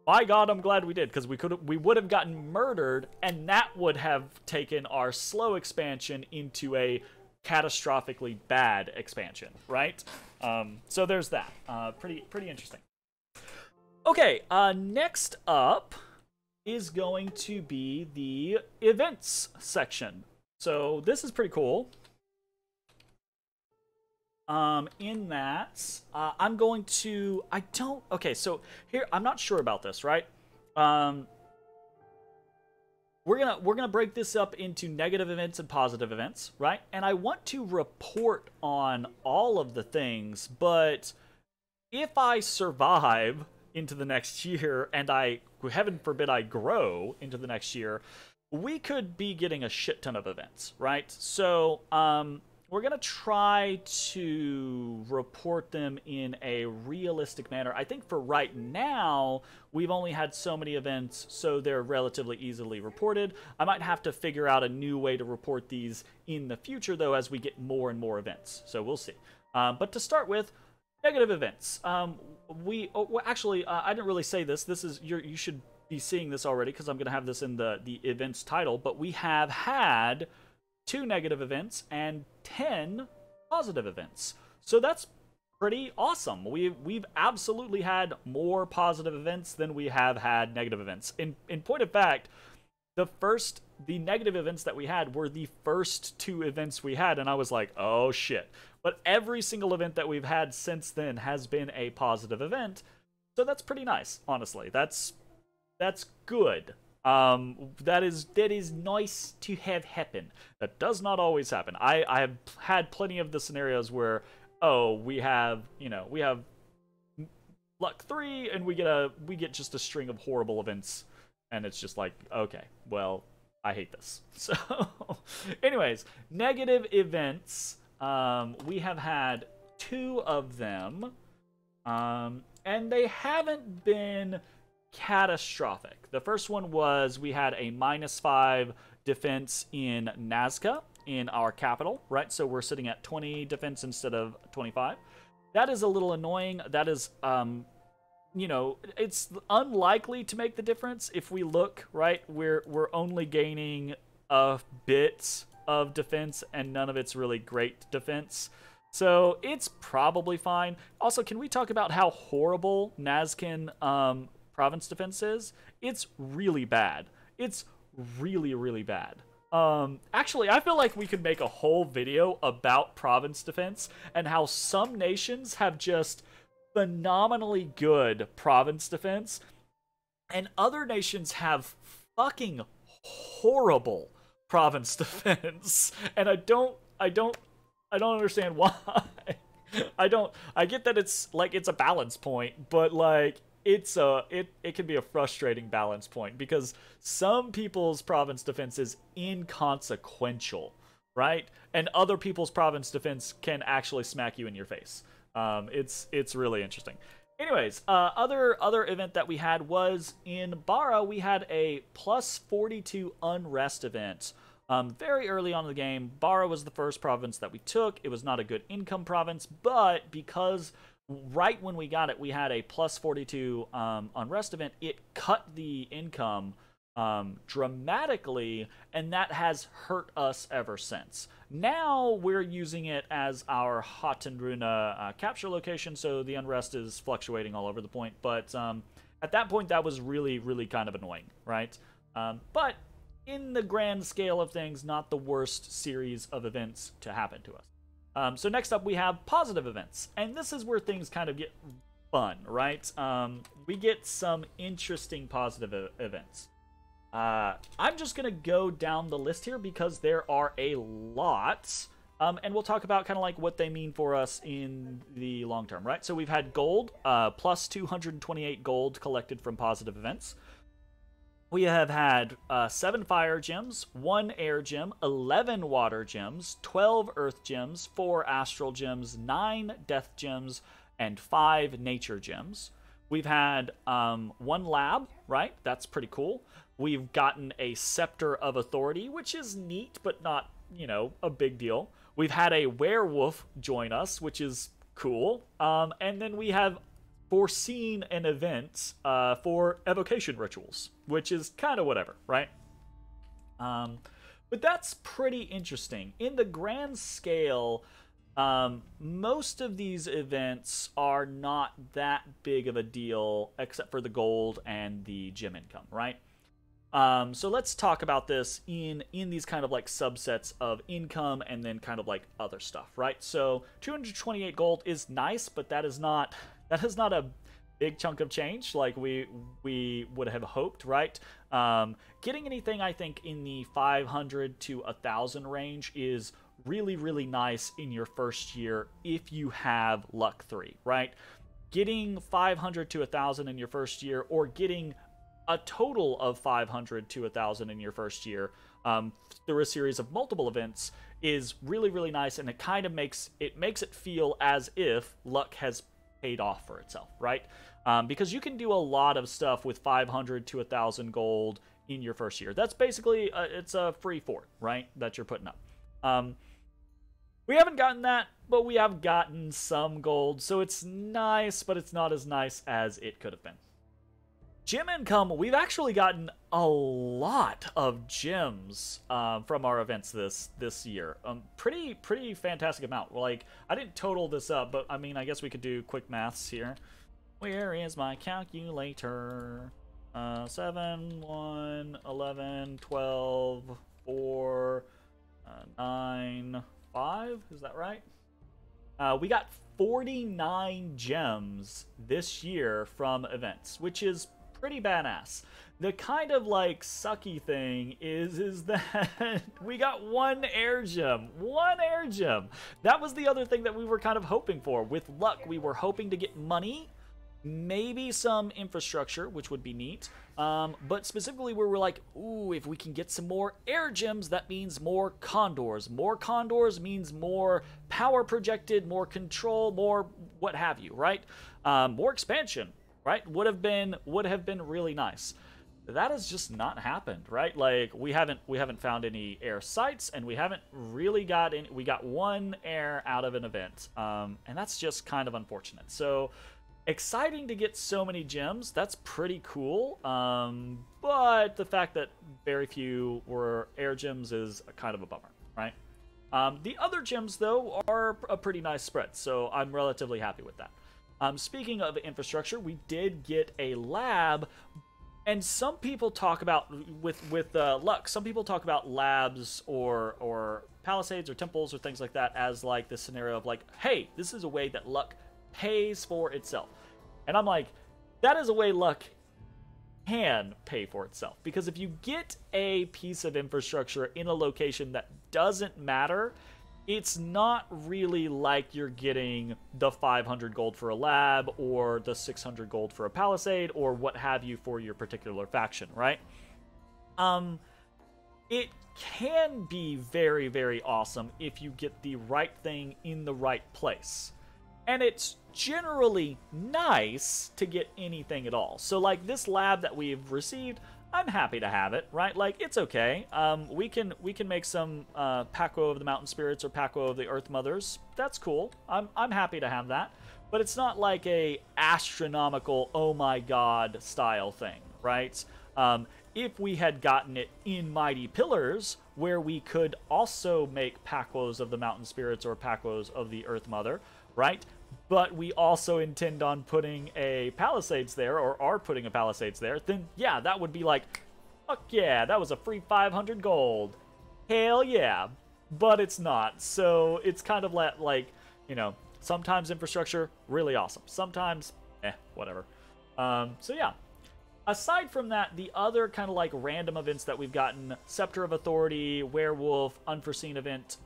Speaker 1: by God, I'm glad we did, because we would have gotten murdered, and that would have taken our slow expansion into a catastrophically bad expansion, right? So there's that. Pretty interesting. Okay, next up is going to be the events section. So this is pretty cool. In that, I'm going to, okay, so here, I'm not sure about this, right? We're gonna break this up into negative events and positive events, right? And I want to report on all of the things, but if I survive into the next year, and heaven forbid I grow into the next year, we could be getting a shit ton of events, right? So, we're gonna try to report them in a realistic manner. I think for right now, we've only had so many events, so they're relatively easily reported. I might have to figure out a new way to report these in the future, though, as we get more and more events. So we'll see. But to start with, negative events. Well, actually, I didn't really say this. This is you should be seeing this already because I'm going to have this in the events title. But we have had 2 negative events and 10 positive events. So that's pretty awesome. We've absolutely had more positive events than we have had negative events. In point of fact, the negative events that we had were the first 2 events we had, and I was like, oh shit. But every single event that we've had since then has been a positive event, so that's pretty nice, honestly. That's good. That is nice to have happen. That does not always happen. I have had plenty of the scenarios where, oh, we have luck 3, and we get just a string of horrible events, and it's just like, okay, well, I hate this. So, anyways, negative events. We have had 2 of them, and they haven't been catastrophic. The first one was we had a -5 defense in Nazca, in our capital, right? So we're sitting at 20 defense instead of 25. That is a little annoying. That is, you know, it's unlikely to make the difference if we look, right? We're only gaining a bit of defense, and none of it's really great defense. So it's probably fine. Also, can we talk about how horrible Nazcan province defense is? It's really bad. It's really, really bad. Actually, I feel like we could make a whole video about province defense and how some nations have just phenomenally good province defense, and other nations have fucking horrible province defense, and I don't understand why. I get that it's like it's a balance point, but like it can be a frustrating balance point because some people's province defense is inconsequential, right? And other people's province defense can actually smack you in your face. It's really interesting. Anyways, other event that we had was in Bara. We had a +42 Unrest event. Very early on in the game, Bara was the first province that we took. It was not a good income province, but because right when we got it, we had a +42 Unrest event, it cut the income dramatically, and that has hurt us ever since. Now we're using it as our Hatenruna capture location, so the Unrest is fluctuating all over the point, but at that point that was really, really kind of annoying, right? But in the grand scale of things, not the worst series of events to happen to us. So next up we have positive events, and this is where things kind of get fun, right? We get some interesting positive events. I'm just gonna go down the list here because there are a lot, and we'll talk about kind of like what they mean for us in the long term, right? So we've had gold, plus 228 gold collected from positive events. We have had 7 fire gems, 1 air gem, 11 water gems, 12 earth gems, 4 astral gems, 9 death gems, and 5 nature gems. We've had 1 lab, right? That's pretty cool. We've gotten a Scepter of Authority, which is neat, but not, you know, a big deal. We've had a werewolf join us, which is cool. And then we have foreseen an event for evocation rituals, which is kind of whatever, right? But that's pretty interesting. In the grand scale, most of these events are not that big of a deal, except for the gold and the gem income, right? So let's talk about this in these kind of like subsets of income and then kind of like other stuff, right? So 228 gold is nice, but that is not a big chunk of change like we would have hoped, right? Getting anything I think in the 500 to 1,000 range is really, really nice in your first year if you have luck 3, right? Getting 500 to 1,000 in your first year, or getting a total of 500 to 1,000 in your first year through a series of multiple events is really, really nice, and it kind of makes it feel as if luck has paid off for itself, right? Because you can do a lot of stuff with 500 to 1,000 gold in your first year. That's basically it's a free fort, right, that you're putting up. We haven't gotten that, but we have gotten some gold, so it's nice, but it's not as nice as it could have been. Gem income, we've actually gotten a lot of gems from our events this year. Pretty fantastic amount. Like, I didn't total this up, but I mean, I guess we could do quick maths here. Where is my calculator? 7, 1, 11, 12, 4, 9, 5. Is that right? We got 49 gems this year from events, which is pretty badass. The kind of like sucky thing is that we got 1 air gem. 1 air gem. That was the other thing that we were kind of hoping for. With luck, we were hoping to get money, maybe some infrastructure, which would be neat. But specifically, we were like, ooh, if we can get some more air gems, that means more condors. More condors means more power projected, more control, more what have you, right? More expansion, right? Would have been really nice. That has just not happened, right? Like, we haven't found any air sites, and we haven't really got any. We got 1 air out of an event, and that's just kind of unfortunate. So exciting to get so many gems. That's pretty cool. But the fact that very few were air gems is kind of a bummer, right? The other gems, though, are a pretty nice spread, so I'm relatively happy with that. Speaking of infrastructure, we did get a lab, and some people talk about, with luck, some people talk about labs or palisades or temples or things like that as like this scenario of like, hey, this is a way that luck pays for itself. And I'm like, that is a way luck can pay for itself. Because if you get a piece of infrastructure in a location that doesn't matter, it's not really like you're getting the 500 gold for a lab or the 600 gold for a palisade or what have you for your particular faction, right? It can be very, very awesome if you get the right thing in the right place. And it's generally nice to get anything at all. So like this lab that we've received, I'm happy to have it, right? Like, it's okay. We can make some Paco of the Mountain Spirits or Paco of the Earth Mothers. That's cool. I'm happy to have that. But it's not like a astronomical, oh my god style thing, right? if we had gotten it in Mighty Pillars, where we could also make Pakos of the Mountain Spirits or Pakos of the Earth Mother, right? But we also intend on putting a Palisades there, or are putting a Palisades there, then yeah, that would be like, fuck yeah, that was a free 500 gold. Hell yeah. But it's not. So it's kind of like, you know, sometimes infrastructure, really awesome. Sometimes, whatever. So yeah. Aside from that, the other kind of like random events that we've gotten, Scepter of Authority, Werewolf, Unforeseen Event,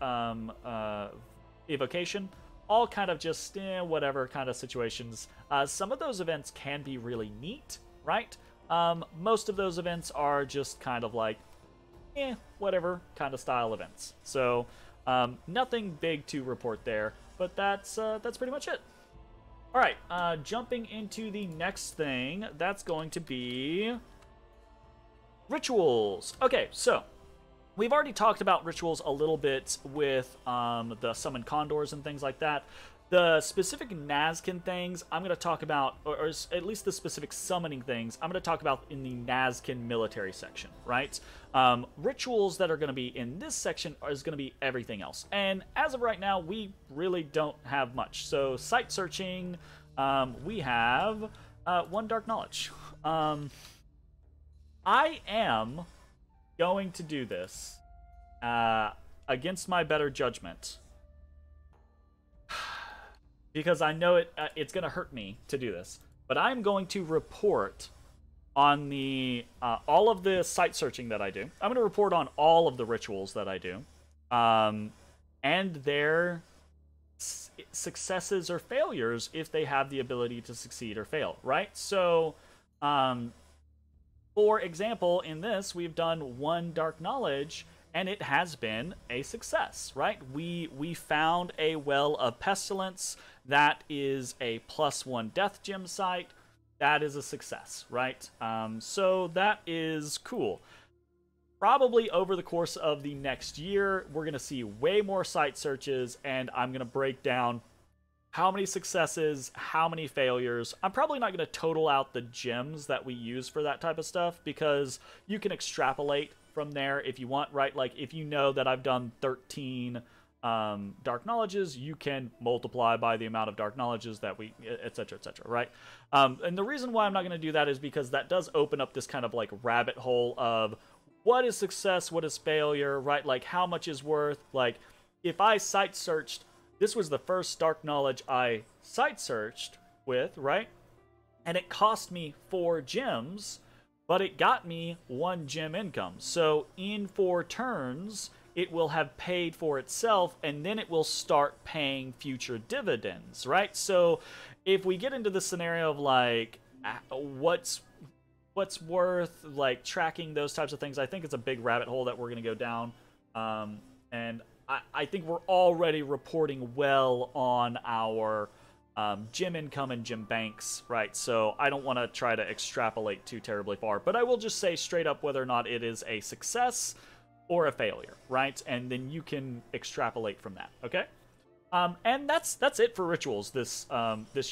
Speaker 1: Evocation, all kind of just whatever kind of situations. Some of those events can be really neat, right? Most of those events are just kind of like, whatever kind of style events. So nothing big to report there, but that's pretty much it. All right, jumping into the next thing, that's going to be rituals. Okay, so we've already talked about rituals a little bit with the summoned condors and things like that. The specific Nazcan things I'm going to talk about, or at least the specific summoning things, I'm going to talk about in the Nazcan military section, right? Rituals that are going to be in this section is going to be everything else. And as of right now, we really don't have much. So site searching, we have 1 dark knowledge. I am going to do this against my better judgment, because I know it's going to hurt me to do this. But I'm going to report on the all of the site searching that I do. I'm going to report on all of the rituals that I do, and their successes or failures if they have the ability to succeed or fail, right? So, for example, in this, we've done 1 dark knowledge, and it has been a success, right? We found a Well of Pestilence. That is a +1 death gem site. That is a success, right? So that is cool. Probably over the course of the next year, we're going to see way more site searches, and I'm going to break down how many successes, how many failures. I'm probably not going to total out the gems that we use for that type of stuff, because you can extrapolate from there if you want, right? Like, if you know that I've done 13 dark knowledges, you can multiply by the amount of dark knowledges that we, etc., right? And the reason why I'm not going to do that is because that does open up this kind of like rabbit hole of what is success, what is failure, right? Like, how much is worth? Like, if I site searched, this was the first dark knowledge I site searched with, right? And it cost me 4 gems, but it got me 1 gem income. So in 4 turns, it will have paid for itself, and then it will start paying future dividends, right? So if we get into the scenario of like what's worth, like tracking those types of things, I think it's a big rabbit hole that we're going to go down. And I think we're already reporting well on our gem income and gem banks, right? So I don't want to try to extrapolate too terribly far, but I will just say straight up whether or not it is a success or a failure, right? And then you can extrapolate from that, okay? And that's it for rituals this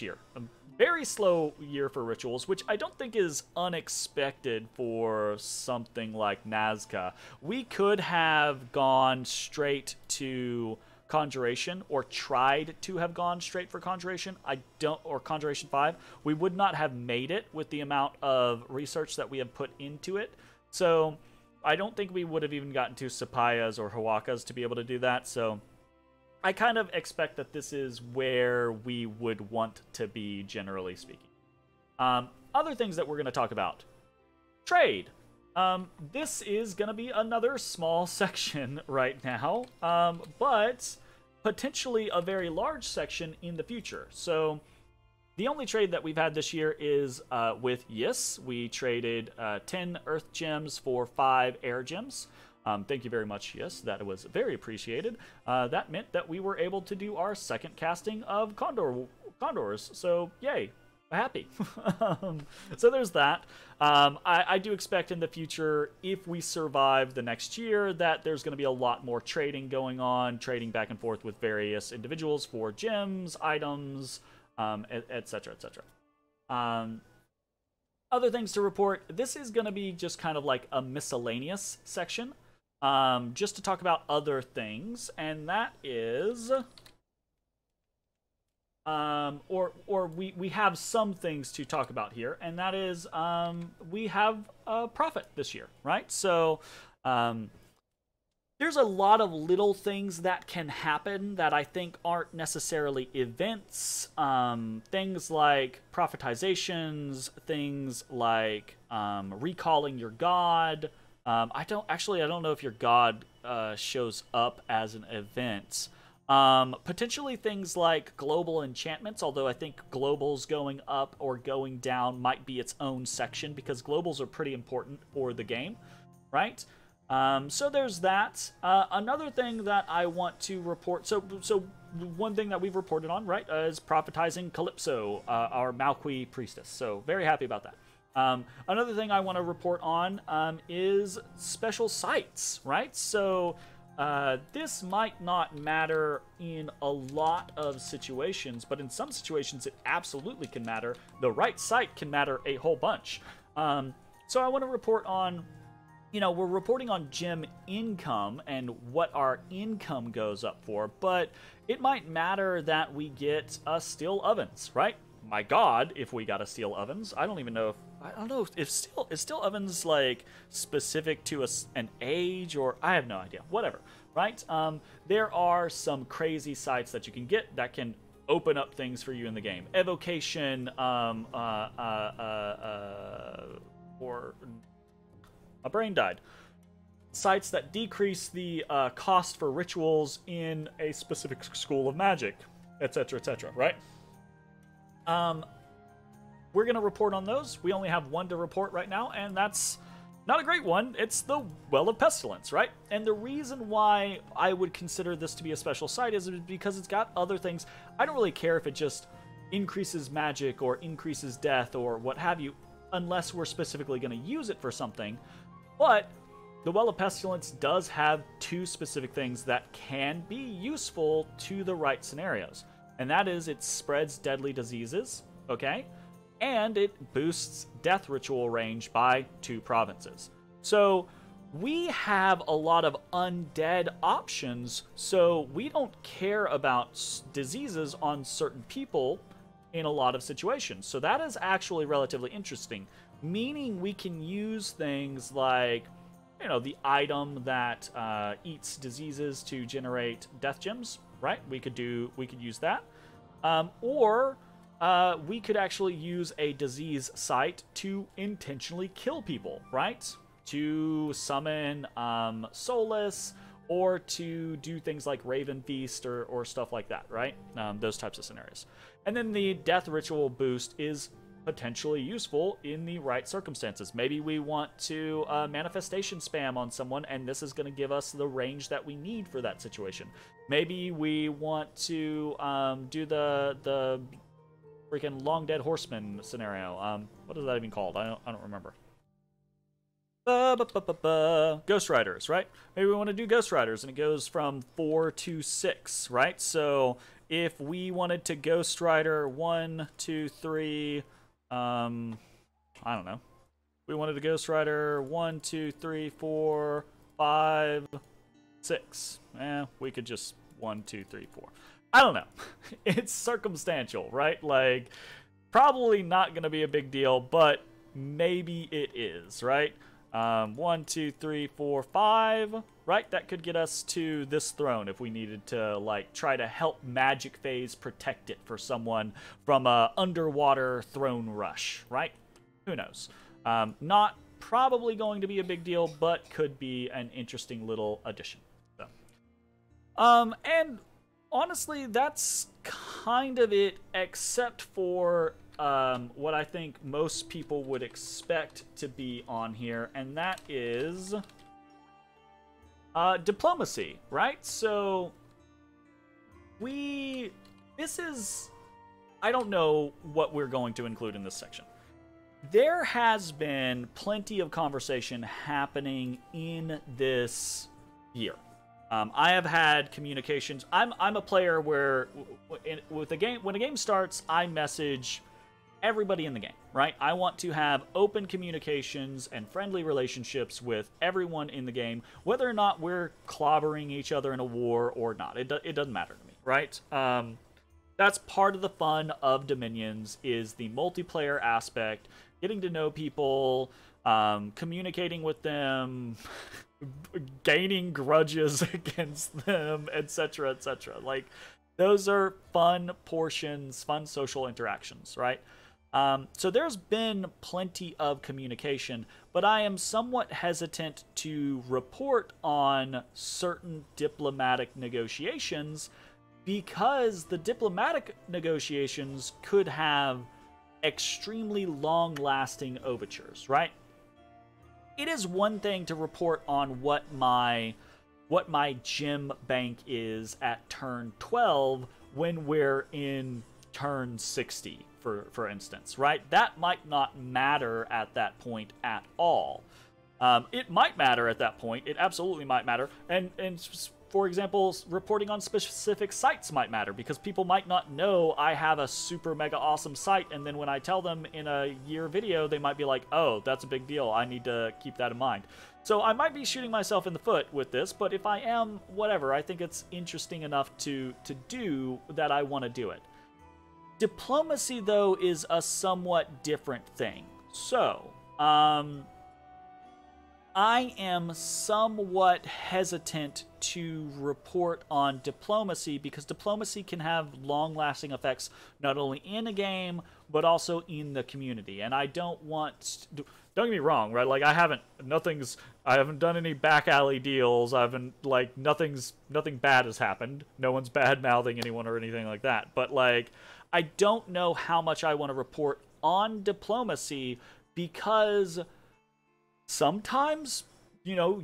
Speaker 1: year. A very slow year for rituals, which I don't think is unexpected for something like Nazca. We could have gone straight to Conjuration, or tried to have gone straight for Conjuration. Or Conjuration 5. We would not have made it with the amount of research that we have put into it. So I don't think we would have even gotten to Sapayas or Hawakas to be able to do that. So I kind of expect that this is where we would want to be, generally speaking. Other things that we're going to talk about. Trade. This is going to be another small section right now, but potentially a very large section in the future. So the only trade that we've had this year is with Yis. We traded 10 Earth Gems for 5 Air Gems. Thank you very much, Yis. That was very appreciated. That meant that we were able to do our second casting of Condors. So, yay. Happy. So there's that. I do expect in the future, if we survive the next year, that there's going to be a lot more trading going on, trading back and forth with various individuals for gems, items, etc., etc. Other things to report. This is going to be just kind of like a miscellaneous section, just to talk about other things, and that is, we have some things to talk about here, and that is, we have a profit this year, right? So, there's a lot of little things that can happen that I think aren't necessarily events. Things like profitizations, things like recalling your god. I don't know if your god shows up as an event. Potentially things like global enchantments, although I think globals going up or going down might be its own section because globals are pretty important for the game, right? So there's that. Another thing that I want to report, so one thing that we've reported on, right, is prophetizing Calypso, our Malqui priestess. So very happy about that. Another thing I want to report on is special sites, right? So this might not matter in a lot of situations, but in some situations it absolutely can matter. The right site can matter a whole bunch. So I want to report on, we're reporting on gem income and what our income goes up for, but it might matter that we get steel ovens, right? My god, if we got a steel ovens. I don't know if steel ovens like specific to an age, or I have no idea. Whatever, right? There are some crazy sites that you can get that can open up things for you in the game. Evocation, or my brain died. Sites that decrease the cost for rituals in a specific school of magic, etc., etc., right? We're going to report on those. We only have one to report right now, and that's not a great one. It's the Well of Pestilence, right? And the reason why I would consider this to be a special site is because it's got other things. I don't really care if it just increases magic or increases death or what have you, unless we're specifically going to use it for something. But the Well of Pestilence does have two specific things that can be useful to the right scenarios. And that is it spreads deadly diseases, okay? And it boosts death ritual range by 2 provinces. So we have a lot of undead options, so we don't care about diseases on certain people in a lot of situations. So that is actually relatively interesting. Meaning we can use things like, the item that eats diseases to generate death gems, right? We could use that. Or we could actually use a disease site to intentionally kill people, right? To summon Soulless, or to do things like Raven Feast or stuff like that, right? Those types of scenarios. And then the death ritual boost is potentially useful in the right circumstances. Maybe we want to manifestation spam on someone, and this is going to give us the range that we need for that situation. Maybe we want to do the freaking Long Dead Horseman scenario. What is that even called? I don't remember. Ghost Riders, right? Maybe we want to do Ghost Riders, and it goes from 4 to 6, right? So if we wanted to Ghost Rider 1, 2, 3, I don't know. We wanted to Ghost Rider 1, 2, 3, 4, 5, 6. We could just 1, 2, 3, 4. I don't know. It's circumstantial, right? Like, probably not going to be a big deal, but maybe it is, right? 1, 2, 3, 4, 5, right? That could get us to this throne if we needed to, like, try to help Magic Phase protect it for someone from a underwater throne rush, right? Who knows? Not probably going to be a big deal, but could be an interesting little addition. So, and honestly, that's kind of it, except for what I think most people would expect to be on here, and that is diplomacy, right? So I don't know what we're going to include in this section. There has been plenty of conversation happening in this year. I have had communications. I'm a player where with the game, when a game starts, I message everybody in the game, right? I want to have open communications and friendly relationships with everyone in the game, whether or not we're clobbering each other in a war or not. It doesn't matter to me, right? That's part of the fun of Dominions, is the multiplayer aspect, getting to know people, communicating with them, gaining grudges against them, etc., etc. Like, those are fun portions, fun social interactions, right? So there's been plenty of communication, but I am somewhat hesitant to report on certain diplomatic negotiations because the diplomatic negotiations could have extremely long-lasting overtures, right? It is one thing to report on what my gem bank is at turn 12 when we're in turn 60, for instance, right? That might not matter at that point at all. It might matter at that point. It absolutely might matter. And for example, reporting on specific sites might matter, because people might not know I have a super mega awesome site, and then when I tell them in a year video, they might be like, oh, that's a big deal. I need to keep that in mind. So I might be shooting myself in the foot with this, but if I am, whatever, I think it's interesting enough to do that I want to do it. Diplomacy, though, is a somewhat different thing. So, I am somewhat hesitant to report on diplomacy because diplomacy can have long-lasting effects not only in a game but also in the community. And I don't want, don't get me wrong, right? Like, I haven't done any back alley deals. Nothing bad has happened. No one's bad-mouthing anyone or anything like that. But like, I don't know how much I want to report on diplomacy because sometimes, you know,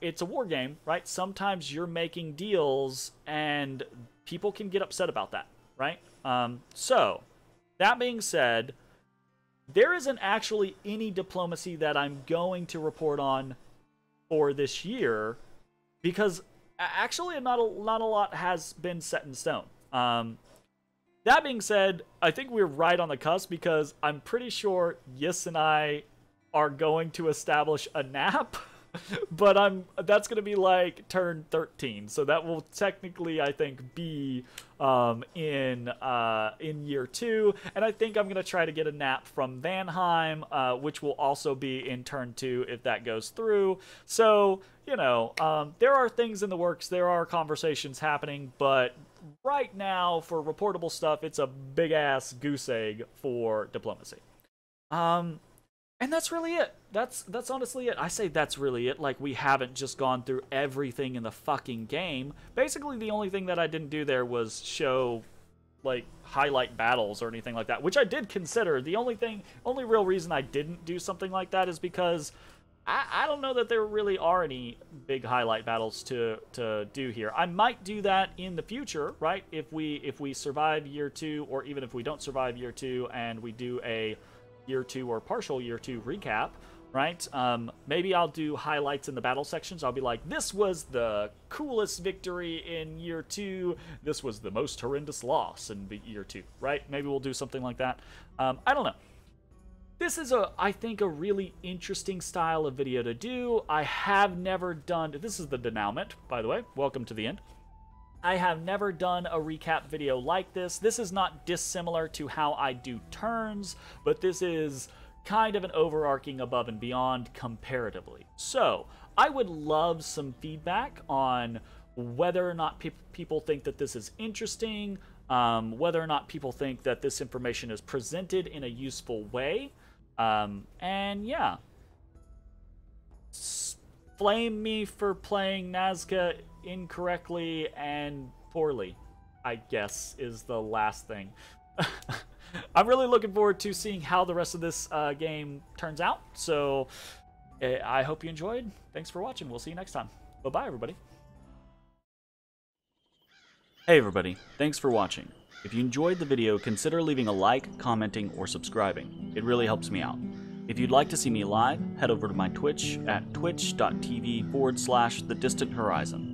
Speaker 1: it's a war game, right? Sometimes you're making deals and people can get upset about that, right? So, that being said, there isn't actually any diplomacy that I'm going to report on for this year because actually not a lot has been set in stone. That being said, I think we're right on the cusp because I'm pretty sure Yis and I are going to establish a nap, but that's going to be like turn 13, so that will technically, I think, be in year 2, and I think I'm going to try to get a nap from Heim, which will also be in turn 2 if that goes through. So, you know, there are things in the works, there are conversations happening, but right now, for reportable stuff, it's a big-ass goose egg for diplomacy. And that's really it. That's honestly it. I say that's really it, like we haven't just gone through everything in the fucking game. Basically, the only thing that I didn't do there was show, like, highlight battles or anything like that, which I did consider. The only real reason I didn't do something like that is because I don't know that there really are any big highlight battles to do here. I might do that in the future, right? If we survive year 2, or even if we don't survive year 2 and we do a year 2 or partial year 2 recap, right? Maybe I'll do highlights in the battle sections. I'll be like, this was the coolest victory in year 2. This was the most horrendous loss in year 2, right? Maybe we'll do something like that. I don't know. This is, I think, a really interesting style of video to do. I have never done... This is the denouement, by the way. Welcome to the end. I have never done a recap video like this. This is not dissimilar to how I do turns, but this is kind of an overarching above and beyond comparatively. So, I would love some feedback on whether or not people think that this is interesting, whether or not people think that this information is presented in a useful way. And yeah, flame me for playing Nazca incorrectly and poorly, I guess, is the last thing. I'm really looking forward to seeing how the rest of this game turns out, so I hope you enjoyed. Thanks for watching. We'll see you next time. Bye-bye, everybody. Hey, everybody. Thanks for watching. If you enjoyed the video, consider leaving a like, commenting, or subscribing. It really helps me out. If you'd like to see me live, head over to my Twitch at twitch.tv/thedistanthorizon.